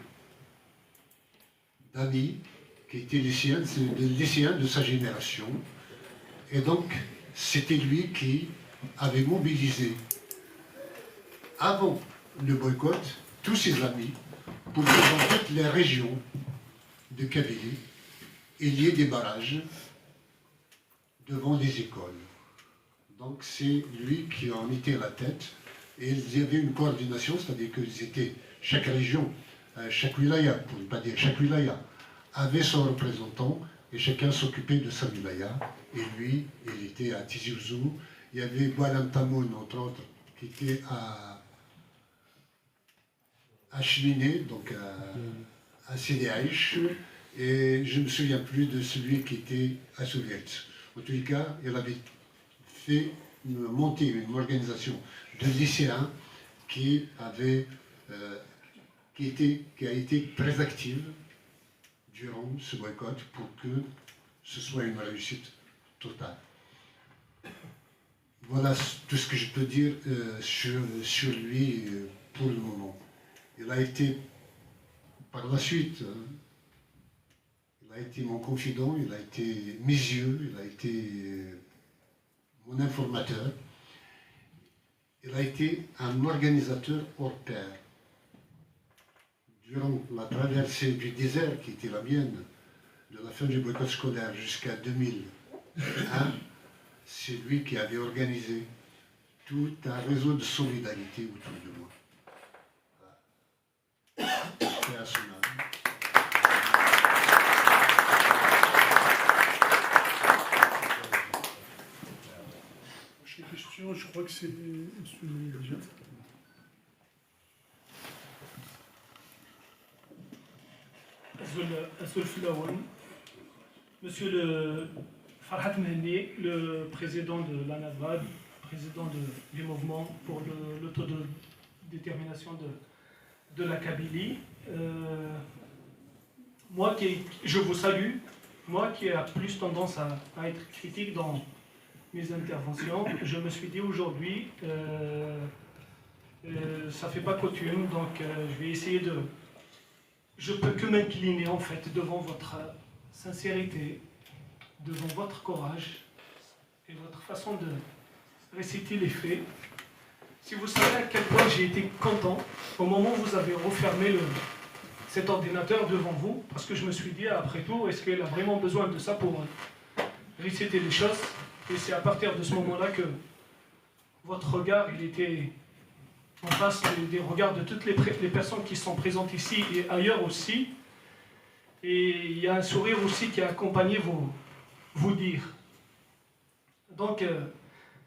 d'amis qui étaient lycéens de sa génération. Et donc, c'était lui qui avait mobilisé, avant le boycott, tous ses amis pour que dans toutes les régions de Kabylie, il y ait des barrages devant des écoles. Donc c'est lui qui en était à la tête, et il y avait une coordination, c'est-à-dire que chaque région, chaque wilaya, pour ne pas dire chaque wilaya, avait son représentant, et chacun s'occupait de sa wilaya. Et lui, il était à Tizi Ouzou. Il y avait Boualam Tamoun, entre autres, qui était à Cheminé, donc à Sidi Aïch, et je ne me souviens plus de celui qui était à Souviet. En tous les cas, il avait fait monter une organisation de lycéens qui a été très active durant ce boycott pour que ce soit une réussite totale. Voilà tout ce que je peux dire sur lui pour le moment. Il a été, par la suite, il a été mon confident, il a été mes yeux, il a été mon informateur. Il a été un organisateur hors pair. Durant la traversée du désert, qui était la mienne, de la fin du boycott scolaire jusqu'à 2001, c'est lui qui avait organisé tout un réseau de solidarité autour de moi. Paix à son âme. Je crois que c'est M. Monsieur le Farhat Mehni, le président de l'ANAVRAD, président du mouvement pour l'autodétermination de la Kabylie, je vous salue, moi qui ai plus tendance à être critique dans mes interventions, je me suis dit aujourd'hui, ça ne fait pas coutume, donc je vais essayer de... Je peux que m'incliner en fait devant votre sincérité, devant votre courage et votre façon de réciter les faits. Si vous savez à quel point j'ai été content au moment où vous avez refermé cet ordinateur devant vous, parce que je me suis dit, après tout, est-ce qu'elle a vraiment besoin de ça pour réciter les choses? Et c'est à partir de ce moment-là que votre regard, il était en face des regards de toutes les personnes qui sont présentes ici et ailleurs aussi. Et il y a un sourire aussi qui a accompagné vos dires. Donc,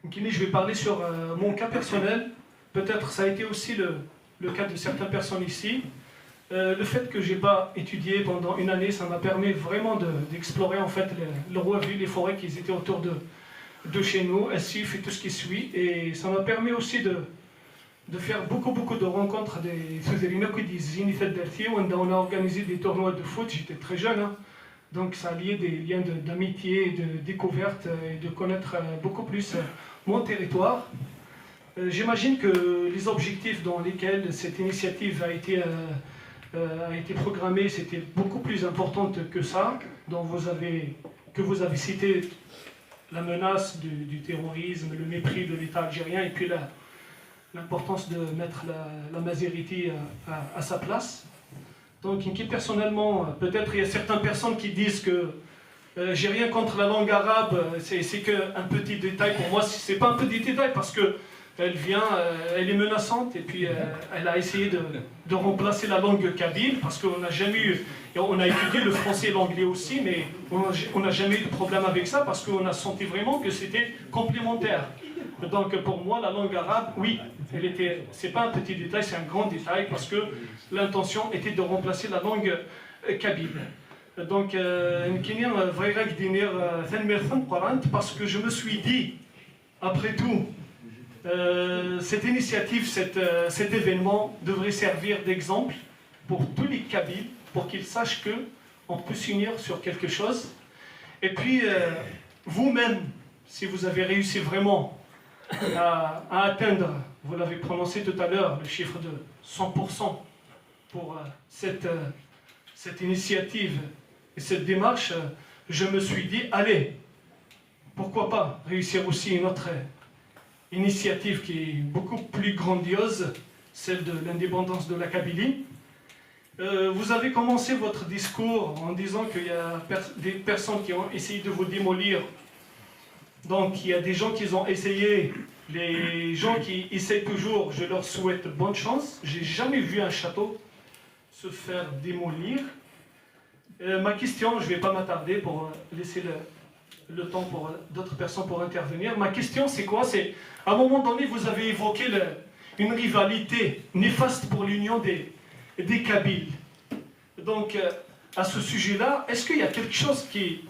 je vais parler sur mon cas personnel. Peut-être ça a été aussi le cas de certaines personnes ici. Le fait que je n'ai pas étudié pendant une année, ça m'a permis vraiment d'explorer en fait le Roiville, les forêts qui étaient autour de chez nous, Essif et tout ce qui suit. Et ça m'a permis aussi de faire beaucoup de rencontres des on a organisé des tournois de foot, j'étais très jeune, hein. Donc ça a lié des liens d'amitié, de découverte et de connaître beaucoup plus mon territoire. J'imagine que les objectifs dans lesquels cette initiative a été programmée, c'était beaucoup plus importante que ça, que vous avez cité la menace du terrorisme, le mépris de l'État algérien et puis l'importance de mettre la Maziriti à sa place. Donc, personnellement, peut-être il y a certaines personnes qui disent que j'ai rien contre la langue arabe, c'est qu'un petit détail. Pour moi, c'est pas un petit détail parce que elle est menaçante et puis elle a essayé de remplacer la langue kabyle parce qu'on n'a jamais eu, on a étudié le français et l'anglais aussi, mais on n'a jamais eu de problème avec ça parce qu'on a senti vraiment que c'était complémentaire. Donc pour moi, la langue arabe, oui, c'est pas un petit détail, c'est un grand détail parce que l'intention était de remplacer la langue kabyle. Donc, parce que je me suis dit, après tout, cette initiative, cet événement devrait servir d'exemple pour tous les Kabyles, pour qu'ils sachent qu'on peut s'unir sur quelque chose. Et puis, vous-même, si vous avez réussi vraiment à atteindre, vous l'avez prononcé tout à l'heure, le chiffre de 100% pour cette initiative et cette démarche, je me suis dit, allez, pourquoi pas réussir aussi une autre initiative qui est beaucoup plus grandiose, celle de l'indépendance de la Kabylie. Vous avez commencé votre discours en disant qu'il y a des personnes qui ont essayé de vous démolir. Donc il y a des gens qui ont essayé, les gens qui essayent toujours, je leur souhaite bonne chance. J'ai jamais vu un château se faire démolir. Ma question, je ne vais pas m'attarder pour laisser le temps pour d'autres personnes pour intervenir. Ma question, c'est quoi? C'est, à un moment donné, vous avez évoqué une rivalité néfaste pour l'union des Kabyles. Donc, à ce sujet-là, est-ce qu'il y a quelque chose qui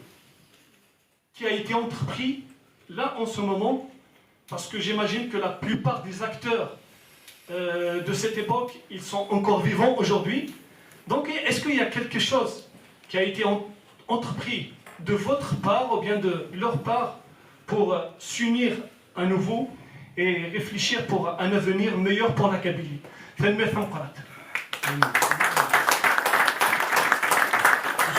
a été entrepris là en ce moment? Parce que j'imagine que la plupart des acteurs de cette époque, ils sont encore vivants aujourd'hui. Donc, est-ce qu'il y a quelque chose qui a été entrepris de votre part ou bien de leur part pour s'unir à nouveau et réfléchir pour un avenir meilleur pour la Kabylie? Est-ce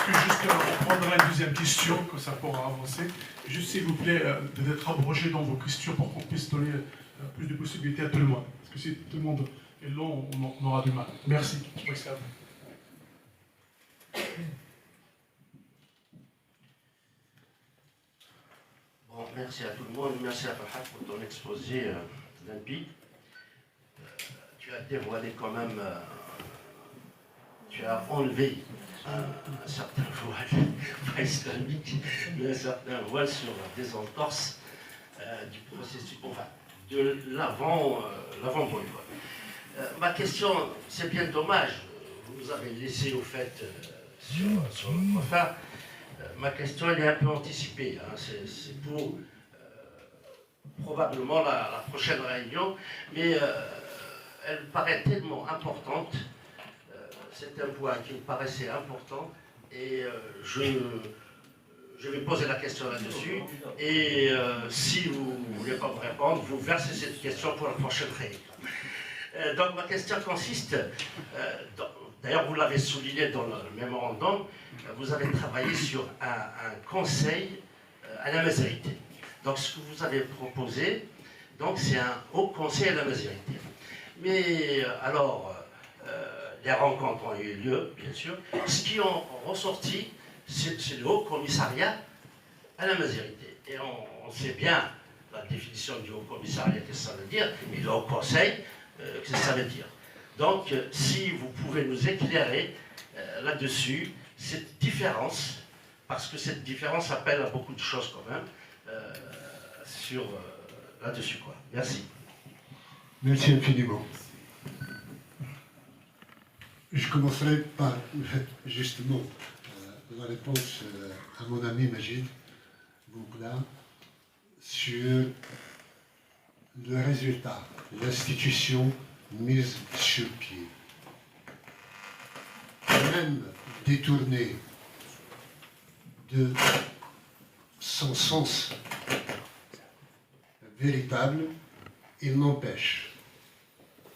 que juste on prendra une deuxième question, que ça pourra avancer. Juste s'il vous plaît, d'être abrogé dans vos questions pour qu'on puisse donner plus de possibilités à tout le monde. Parce que si tout le monde est long, on aura du mal. Merci. Je crois que c'est à vous. Bon, merci à tout le monde, merci à Farhat pour ton exposé limpide. Tu as dévoilé quand même, tu as enlevé un certain voile, pas islamique, mais un certain voile sur des entorses du processus, enfin, de l'avant-boycott. Ma question, c'est bien dommage, vous avez laissé au fait sur notre fin. Ma question, elle est un peu anticipée. Hein. C'est pour probablement la prochaine réunion, mais elle paraît tellement importante. C'est un point qui me paraissait important et je vais poser la question là-dessus. Et si vous ne voulez pas me répondre, vous versez cette question pour la prochaine réunion. Donc ma question consiste, d'ailleurs vous l'avez souligné dans le mémorandum, vous avez travaillé sur un conseil à la Mazirité. Donc ce que vous avez proposé, c'est un haut conseil à la Mazirité. Mais alors, les rencontres ont eu lieu, bien sûr. Ce qui ont ressorti, c'est le haut commissariat à la Mazirité. Et on sait bien la définition du haut commissariat, qu'est-ce que ça veut dire, et le haut conseil, qu'est-ce que ça veut dire. Donc, si vous pouvez nous éclairer là-dessus, cette différence, parce que cette différence appelle à beaucoup de choses quand même, là-dessus, quoi. Merci. Merci infiniment. Je commencerai par justement la réponse à mon ami Majid Boukla sur le résultat, l'institution mise sur pied. Même détournée de son sens véritable, il n'empêche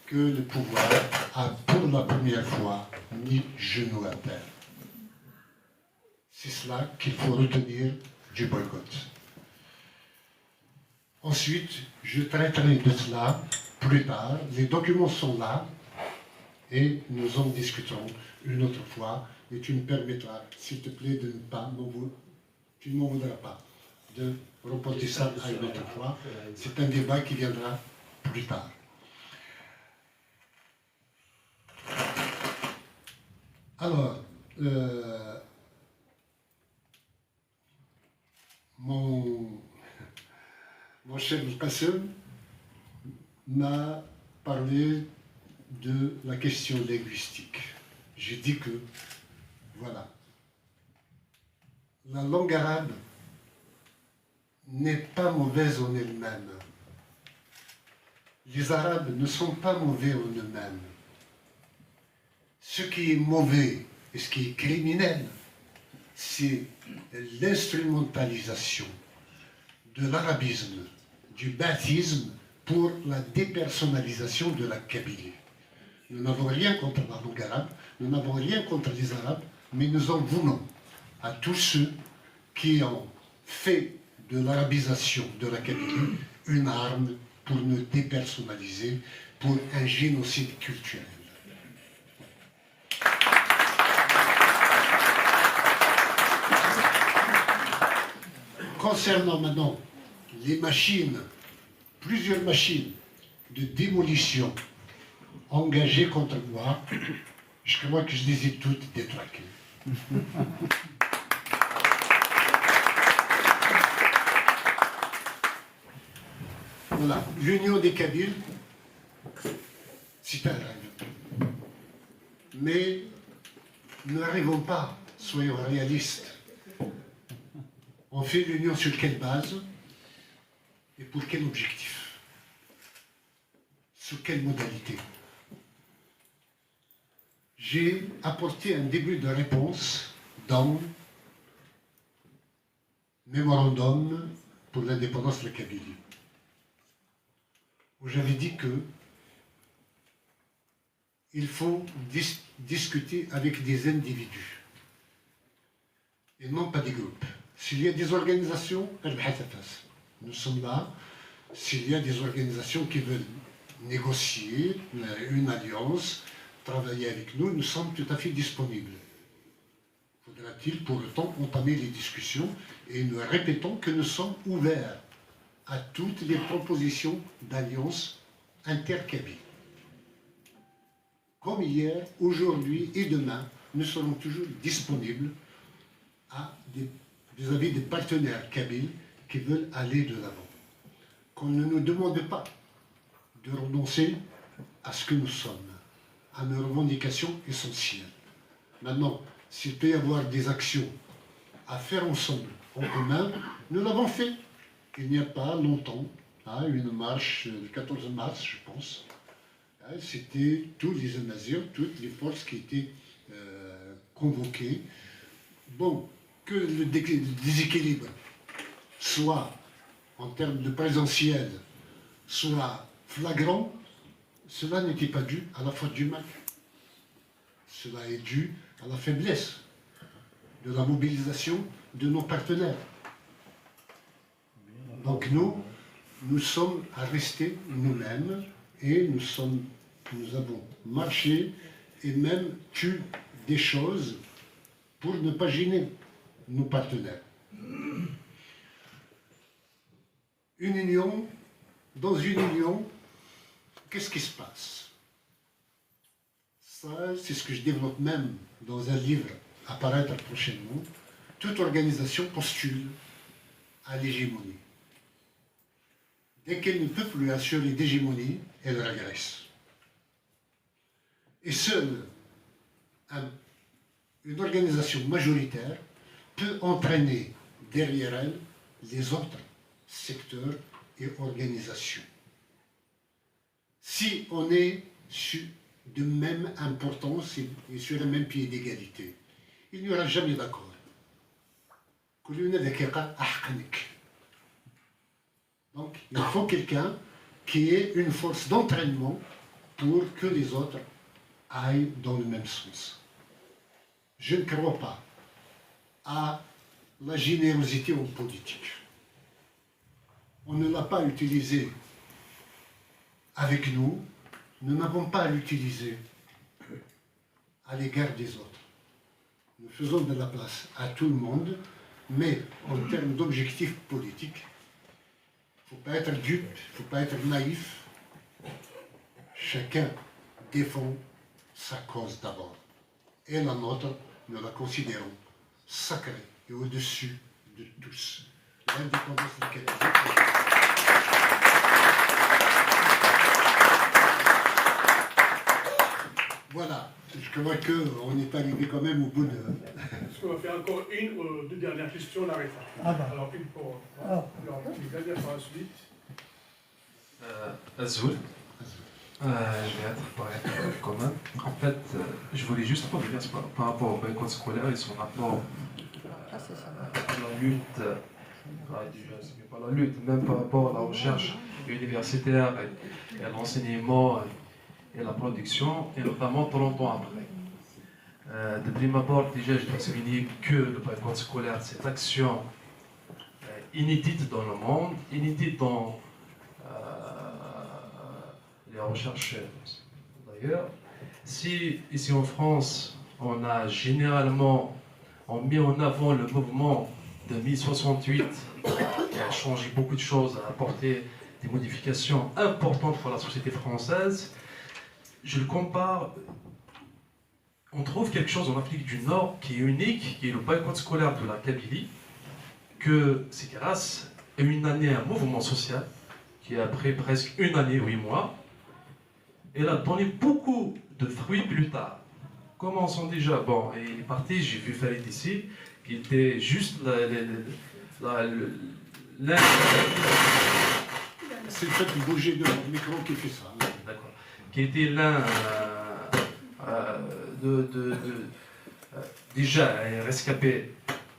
que le pouvoir a pour la première fois mis genou à terre. C'est cela qu'il faut retenir du boycott. Ensuite, je traiterai de cela plus tard. Les documents sont là et nous en discuterons une autre fois. Et tu me permettras, s'il te plaît, de ne pas tu ne m'en voudras pas, de reporter ça à une autre fois. C'est un débat qui viendra plus tard. Alors, mon cher Qassem m'a parlé de la question linguistique. J'ai dit que, voilà, la langue arabe n'est pas mauvaise en elle-même. Les Arabes ne sont pas mauvais en eux-mêmes. Ce qui est mauvais et ce qui est criminel, c'est l'instrumentalisation de l'arabisme, du baptisme pour la dépersonnalisation de la Kabylie. Nous n'avons rien contre la langue arabe, nous n'avons rien contre les Arabes, mais nous en voulons à tous ceux qui ont fait de l'arabisation de la Kabylie une arme pour nous dépersonnaliser, pour un génocide culturel. Concernant maintenant les machines, plusieurs machines de démolition engagées contre moi, je crois que je les ai toutes détraquées. Voilà, l'union des Kabyles, c'est un rêve. Mais nous n'arrivons pas, soyons réalistes. On fait l'union sur quelle base et pour quel objectif? Sur quelle modalité? J'ai apporté un début de réponse dans Mémorandum pour l'indépendance de la Kabylie, où j'avais dit que il faut discuter avec des individus et non pas des groupes. S'il y a des organisations, nous sommes là. S'il y a des organisations qui veulent négocier une alliance, travailler avec nous, nous sommes tout à fait disponibles. Faudra-t-il pour autant entamer les discussions et nous répétons que nous sommes ouverts à toutes les propositions d'alliance interkabyles. Comme hier, aujourd'hui et demain, nous serons toujours disponibles vis-à-vis des partenaires kabyles qui veulent aller de l'avant. Qu'on ne nous demande pas de renoncer à ce que nous sommes, à nos revendications essentielles. Maintenant, s'il peut y avoir des actions à faire ensemble, en commun, nous l'avons fait. Il n'y a pas longtemps, une marche le 14 mars, je pense. C'était tous les Amazirs, toutes les forces qui étaient convoquées. Bon, que le déséquilibre soit en termes de présentiel, soit flagrant, cela n'était pas dû à la faute du Mac. Cela est dû à la faiblesse de la mobilisation de nos partenaires. Donc nous sommes à rester nous-mêmes et nous avons marché et même tué des choses pour ne pas gêner nos partenaires. Une union, dans une union, qu'est-ce qui se passe? Ça, c'est ce que je développe même dans un livre apparaître prochainement, toute organisation postule à l'hégémonie. Dès qu'elle ne peut plus assurer d'hégémonie, elle régresse. Et seule une organisation majoritaire peut entraîner derrière elle les autres secteurs et organisations. Si on est de même importance et sur le même pied d'égalité, il n'y aura jamais d'accord. Donc, il faut quelqu'un qui ait une force d'entraînement pour que les autres aillent dans le même sens. Je ne crois pas à la générosité en politique. On ne l'a pas utilisée avec nous, nous n'avons pas à l'utiliser à l'égard des autres. Nous faisons de la place à tout le monde, mais en termes d'objectifs politiques, il ne faut pas être dupe, il ne faut pas être naïf. Chacun défend sa cause d'abord. Et la nôtre, nous la considérons sacrée et au-dessus de tous. L'indépendance du Canada. Voilà, je crois qu'on est arrivé quand même au bout de... Est-ce qu'on va faire encore une ou deux dernières questions, on arrête là. Alors, une pour... Alors, une dernière par la suite. Azul. Je vais être correct quand même. En fait, je voulais juste revenir par rapport au boycott scolaire et son rapport à la lutte, pas la lutte, même par rapport à la recherche universitaire et à l'enseignement et la production, et notamment 30 ans après. De prime abord, déjà, je dois souligner que le boycott scolaire, cette action inédite dans le monde, inédite dans les recherches d'ailleurs. Si ici en France, on a généralement mis en avant le mouvement de 1068 qui a changé beaucoup de choses, a apporté des modifications importantes pour la société française, je le compare, on trouve quelque chose en Afrique du Nord qui est unique, qui est le boycott scolaire de la Kabylie, que c'est grâce à une année, un mouvement social, qui après presque une année, 8 mois, elle a donné beaucoup de fruits plus tard. Commençons déjà, bon, il est parti, j'ai vu Farid ici, qui était juste C'est le fait de bouger de micro qui fait ça. D'accord. Qui était l'un déjà un rescapé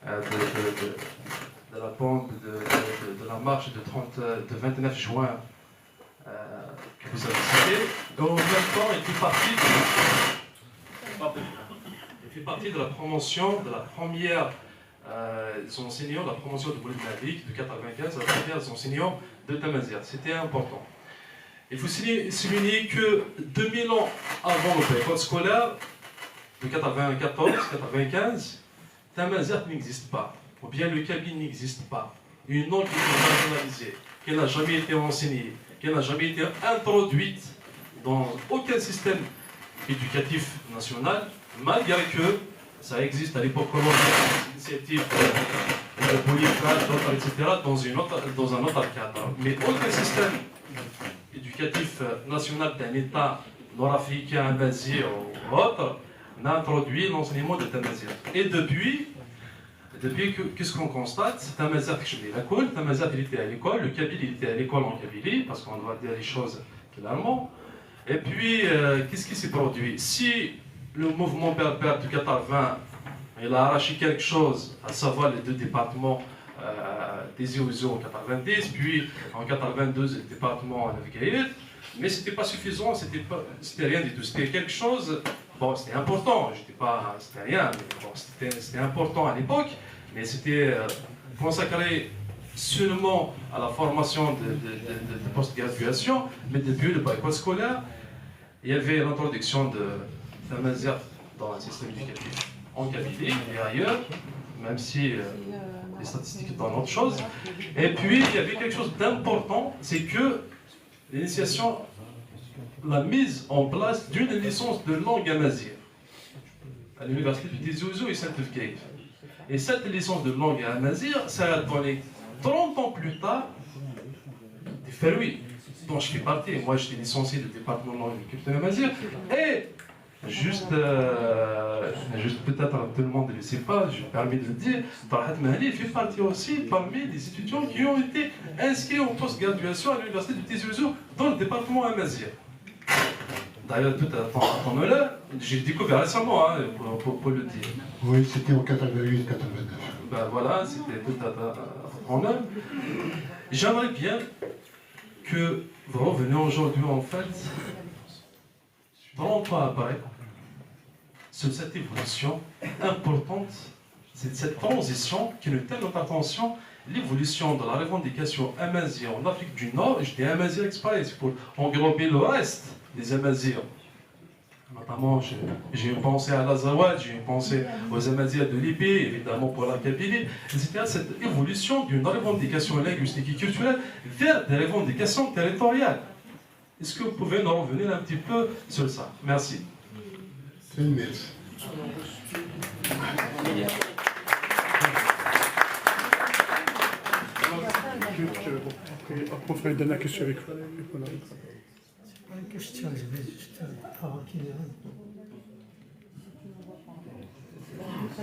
de la bande de la marche de 29 juin que vous avez cité. Et en même temps, il fait partie de la promotion de la première des enseignants, de la promotion de Boulid Malik de 95 à la première des enseignants de Tamazight. C'était important. Il faut souligner que 2000 ans avant le boycott scolaire, de 94-95, Tamazight n'existe pas, ou bien le Kabylie n'existe pas. Une langue qui est marginalisée, qui n'a jamais été enseignée, qui n'a jamais été introduite dans aucun système éducatif national, malgré que ça existe à l'époque coloniale, des initiatives de Boniface, etc., dans un autre cadre. Mais aucun système éducatif national d'un État nord-africain, basé ou autre, n'a introduit l'enseignement de Tamazight. Et depuis, qu'est-ce qu'on constate? Tamazight, je dis l'école, Tamazight il était à l'école, le Kabylie il était à l'école en Kabylie, parce qu'on doit dire les choses clairement. Et puis, qu'est-ce qui s'est produit? Si le mouvement berbère de 80, il a arraché quelque chose, à savoir les deux départements des Iouzo en 90, puis en 92 le département en Afghaïd, mais c'était pas suffisant, c'était rien du tout, c'était quelque chose, bon c'était important, c'était rien, mais bon, c'était important à l'époque, mais c'était consacré seulement à la formation de post-graduation, mais depuis le boycott scolaire, il y avait l'introduction de Tamazight dans le système éducatif en Kabylie et ailleurs, même si les statistiques donnent autre chose. Et puis, il y avait quelque chose d'important, c'est que l'initiation, la mise en place d'une licence de langue amazigh. à l'université de Tizi Ouzou et Saint-Euf-Keïf. Et cette licence de langue à Amazigh, ça a donné 30 ans plus tard des Feroui, dont je fais partie. Moi, j'étais licencié du département de langue et culture Amazigh. Et juste peut-être tout le monde ne le sait pas, je me permets de le dire, Talhat Mahali fait partie aussi parmi les étudiants qui ont été inscrits en post-graduation à l'université de Tizi Ouzou dans le département Amazigh. D'ailleurs, tout à ton honneur, j'ai découvert récemment, hein, pour le dire. Oui, c'était en 88-89. Ben voilà, c'était tout à ton honneur. J'aimerais bien que vous reveniez aujourd'hui, en fait, 30 ans après, sur cette évolution importante, c'est cette transition qui nous tient notre attention, l'évolution de la revendication amazienne en Afrique du Nord, et je dis Amazigh exprès, c'est pour englober le reste des Amazirs. Notamment, j'ai pensé à l'Azawad, j'ai pensé aux Amazirs de Libye, évidemment pour la Kabylie, etc. Cette évolution d'une revendication linguistique et culturelle vers des revendications territoriales. Est-ce que vous pouvez nous revenir un petit peu sur ça? Merci. C'est une messe. On ferait une dernière question avec vous. Pas une question, je vais juste tranquille.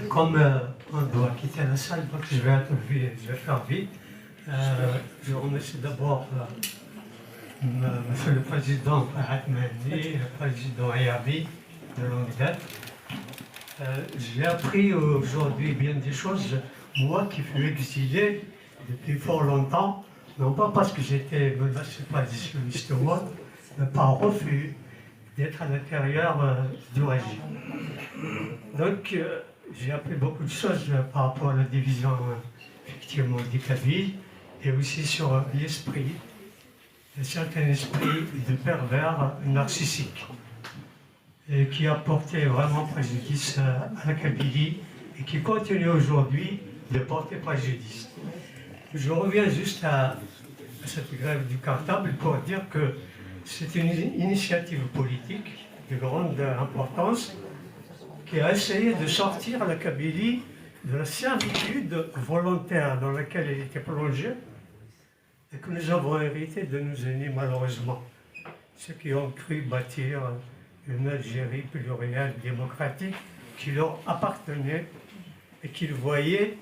Comme on doit quitter la salle, donc je vais faire vite. Je remercie d'abord Monsieur le Président Farhat Mahdi, le Président Ayabi de longue date. J'ai appris aujourd'hui bien des choses, moi qui fus exilé depuis fort longtemps, non pas parce que j'étais menacé par les islamistes ou autre, mais par refus d'être à l'intérieur du régime. Donc j'ai appris beaucoup de choses par rapport à la division effectivement des Kabyles et aussi sur l'esprit, un certain esprit de pervers narcissique et qui a porté vraiment préjudice à la Kabylie et qui continue aujourd'hui de porter préjudice. Je reviens juste à cette grève du cartable pour dire que c'est une initiative politique de grande importance qui a essayé de sortir la Kabylie de la servitude volontaire dans laquelle elle était plongée et que nous avons hérité de nos aînés malheureusement, ceux qui ont cru bâtir une Algérie plurielle, démocratique, qui leur appartenait et qu'ils voyaient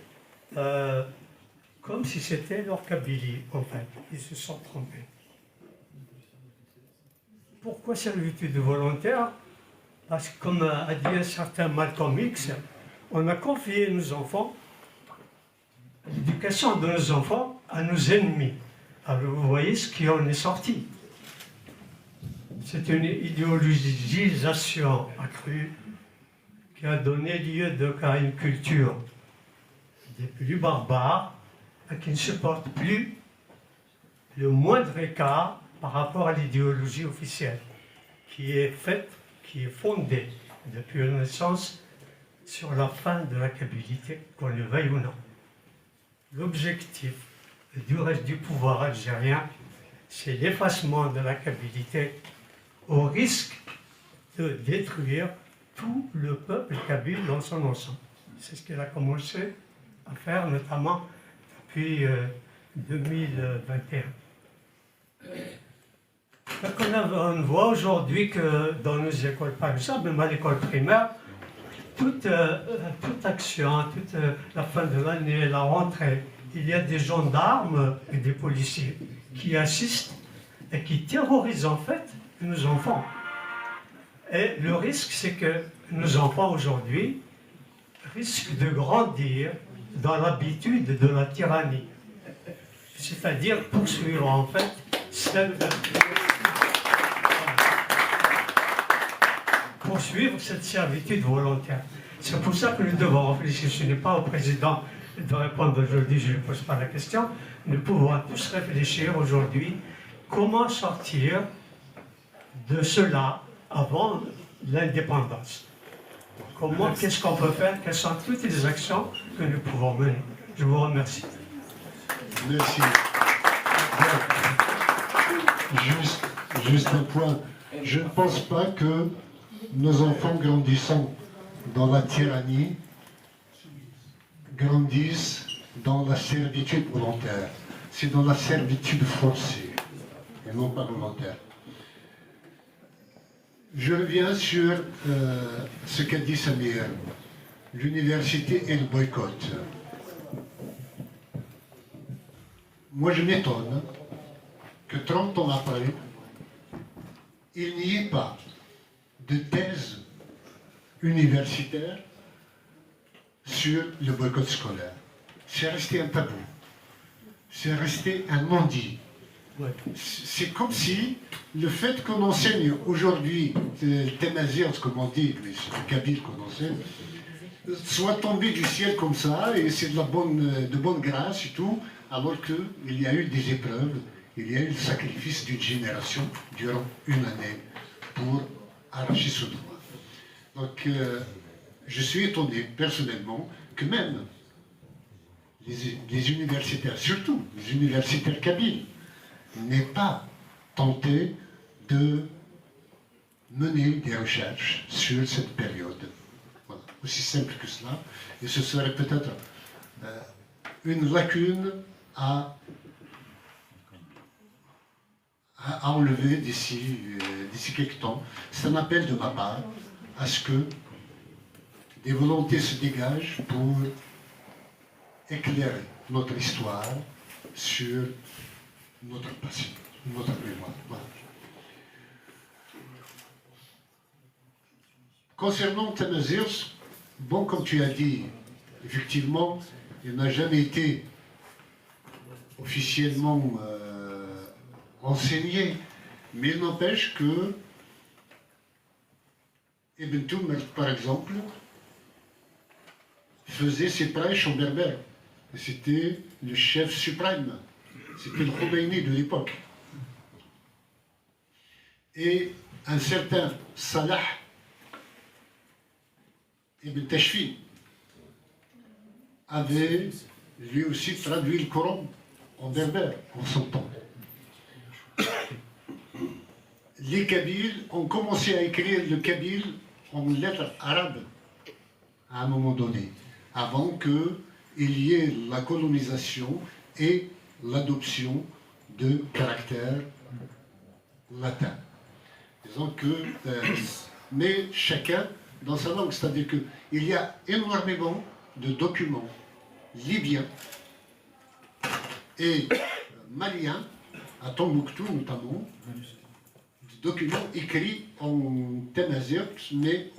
comme si c'était leur Kabylie, en fait. Ils se sont trompés. Pourquoi servitude volontaire? Parce que, comme a dit un certain Malcolm X, on a confié nos enfants, l'éducation de nos enfants, à nos ennemis. Alors vous voyez ce qui en est sorti. C'est une idéologisation accrue qui a donné lieu à une culture des plus barbares et qui ne supporte plus le moindre écart par rapport à l'idéologie officielle qui est faite, qui est fondée depuis la naissance sur la fin de la Kabylie, qu'on le veuille ou non. L'objectif du reste du pouvoir algérien, c'est l'effacement de la Kabylie au risque de détruire tout le peuple kabyle dans son ensemble. C'est ce qu'elle a commencé à faire, notamment depuis 2021. Donc on voit aujourd'hui que dans nos écoles, par exemple, même à l'école primaire, toute action, toute la fin de l'année, la rentrée, il y a des gendarmes et des policiers qui assistent et qui terrorisent en fait nos enfants. Et le risque, c'est que nos enfants aujourd'hui risquent de grandir dans l'habitude de la tyrannie. C'est-à-dire poursuivre en fait cette servitude volontaire. C'est pour ça que nous devons réfléchir. Ce n'est pas au président de répondre aujourd'hui, je ne pose pas la question. Nous pouvons tous réfléchir aujourd'hui comment sortir de cela avant l'indépendance. Comment, qu'est-ce qu'on peut faire, quelles sont toutes les actions que nous pouvons mener. Je vous remercie. Merci. Juste un point. Je ne pense pas que nos enfants grandissant dans la tyrannie grandissent dans la servitude volontaire. C'est dans la servitude forcée et non pas volontaire. Je reviens sur ce qu'a dit Samir, l'université et le boycott. Moi, je m'étonne que 30 ans après, il n'y ait pas de thèse universitaire sur le boycott scolaire. C'est resté un tabou. C'est resté un non-dit. C'est comme si le fait qu'on enseigne aujourd'hui le Tamazight, comme on dit, mais c'est le kabyle qu'on enseigne, soit tombé du ciel comme ça, et c'est de bonne grâce et tout, alors qu'il y a eu des épreuves, il y a eu le sacrifice d'une génération durant une année pour arracher ce droit. Donc, je suis étonné personnellement que même les universitaires, surtout les universitaires kabyles, n'aient pas tenté de mener des recherches sur cette période. Voilà. Aussi simple que cela. Et ce serait peut-être une lacune à enlever d'ici quelques temps. C'est un appel de ma part à ce que des volontés se dégagent pour éclairer notre histoire sur notre passé, notre mémoire. Voilà. Concernant Tamazight, bon, comme tu as dit, effectivement, il n'a jamais été officiellement enseigné, mais il n'empêche que Ibn Tumr, par exemple, faisait ses prêches en berbère. C'était le chef suprême. C'était le Khomeini de l'époque. Et un certain Salah Ibn Tashfi avait lui aussi traduit le Coran en berbère en son temps. Les Kabyles ont commencé à écrire le kabyle en lettres arabes à un moment donné, avant qu'il y ait la colonisation et l'adoption de caractères latins. Disons que, mais chacun dans sa langue, c'est-à-dire qu'il y a énormément de documents libyens et maliens, à Tombouctou notamment, documents écrits en Tamazight, mais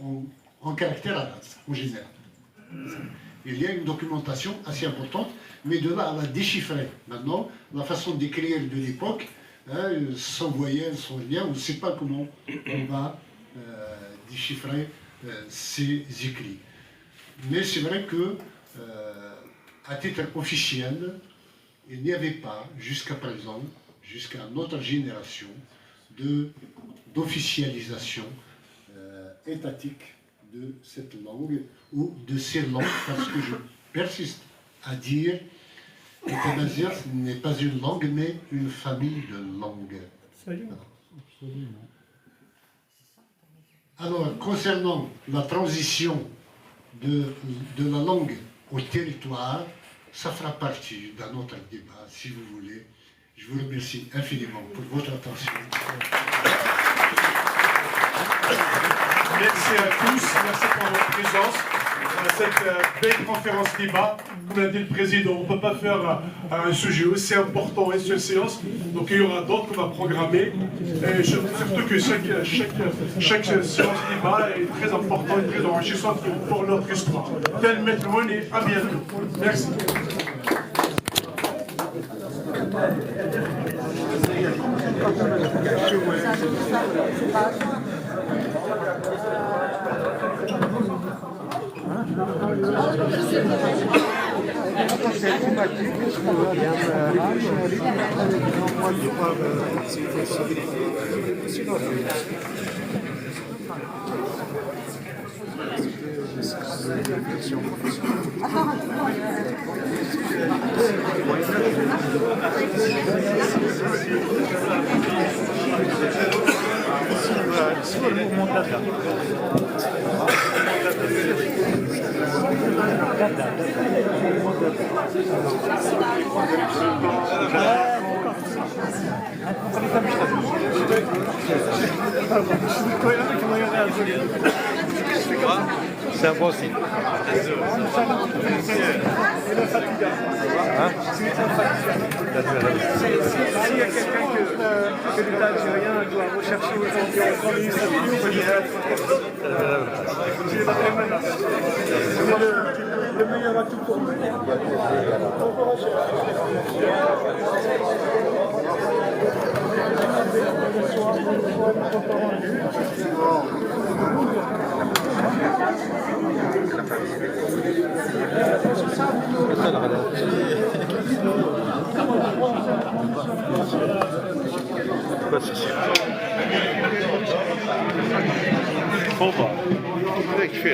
en caractère arabe, en général. Il y a une documentation assez importante, mais de là à la déchiffrer. Maintenant, la façon d'écrire de l'époque, sans voyelles, sans lien, on ne sait pas comment on va déchiffrer ces écrits. Mais c'est vrai que, à titre officiel, il n'y avait pas, jusqu'à présent, jusqu'à notre génération, d'officialisation étatique de cette langue ou de ces langues, parce que je persiste à dire que Tamazight n'est pas une langue, mais une famille de langues. Alors, concernant la transition de la langue au territoire, ça fera partie d'un autre débat, si vous voulez. Je vous remercie infiniment pour votre attention. Merci à tous, merci pour votre présence à cette belle conférence débat. Comme l'a dit le président, on ne peut pas faire un sujet aussi important et sur séance, donc il y aura d'autres qu'on va programmer. Et surtout que chaque séance débat est très importante et très enrichissante pour notre histoire. Tel Maître Moune et à bientôt. Merci. سوى المونتاج c'est un bon signe. S'il y a quelqu'un que l'État algérien doit rechercher aujourd'hui en administration, on peut dire le meilleur atout pour nous. Tfoضل كيف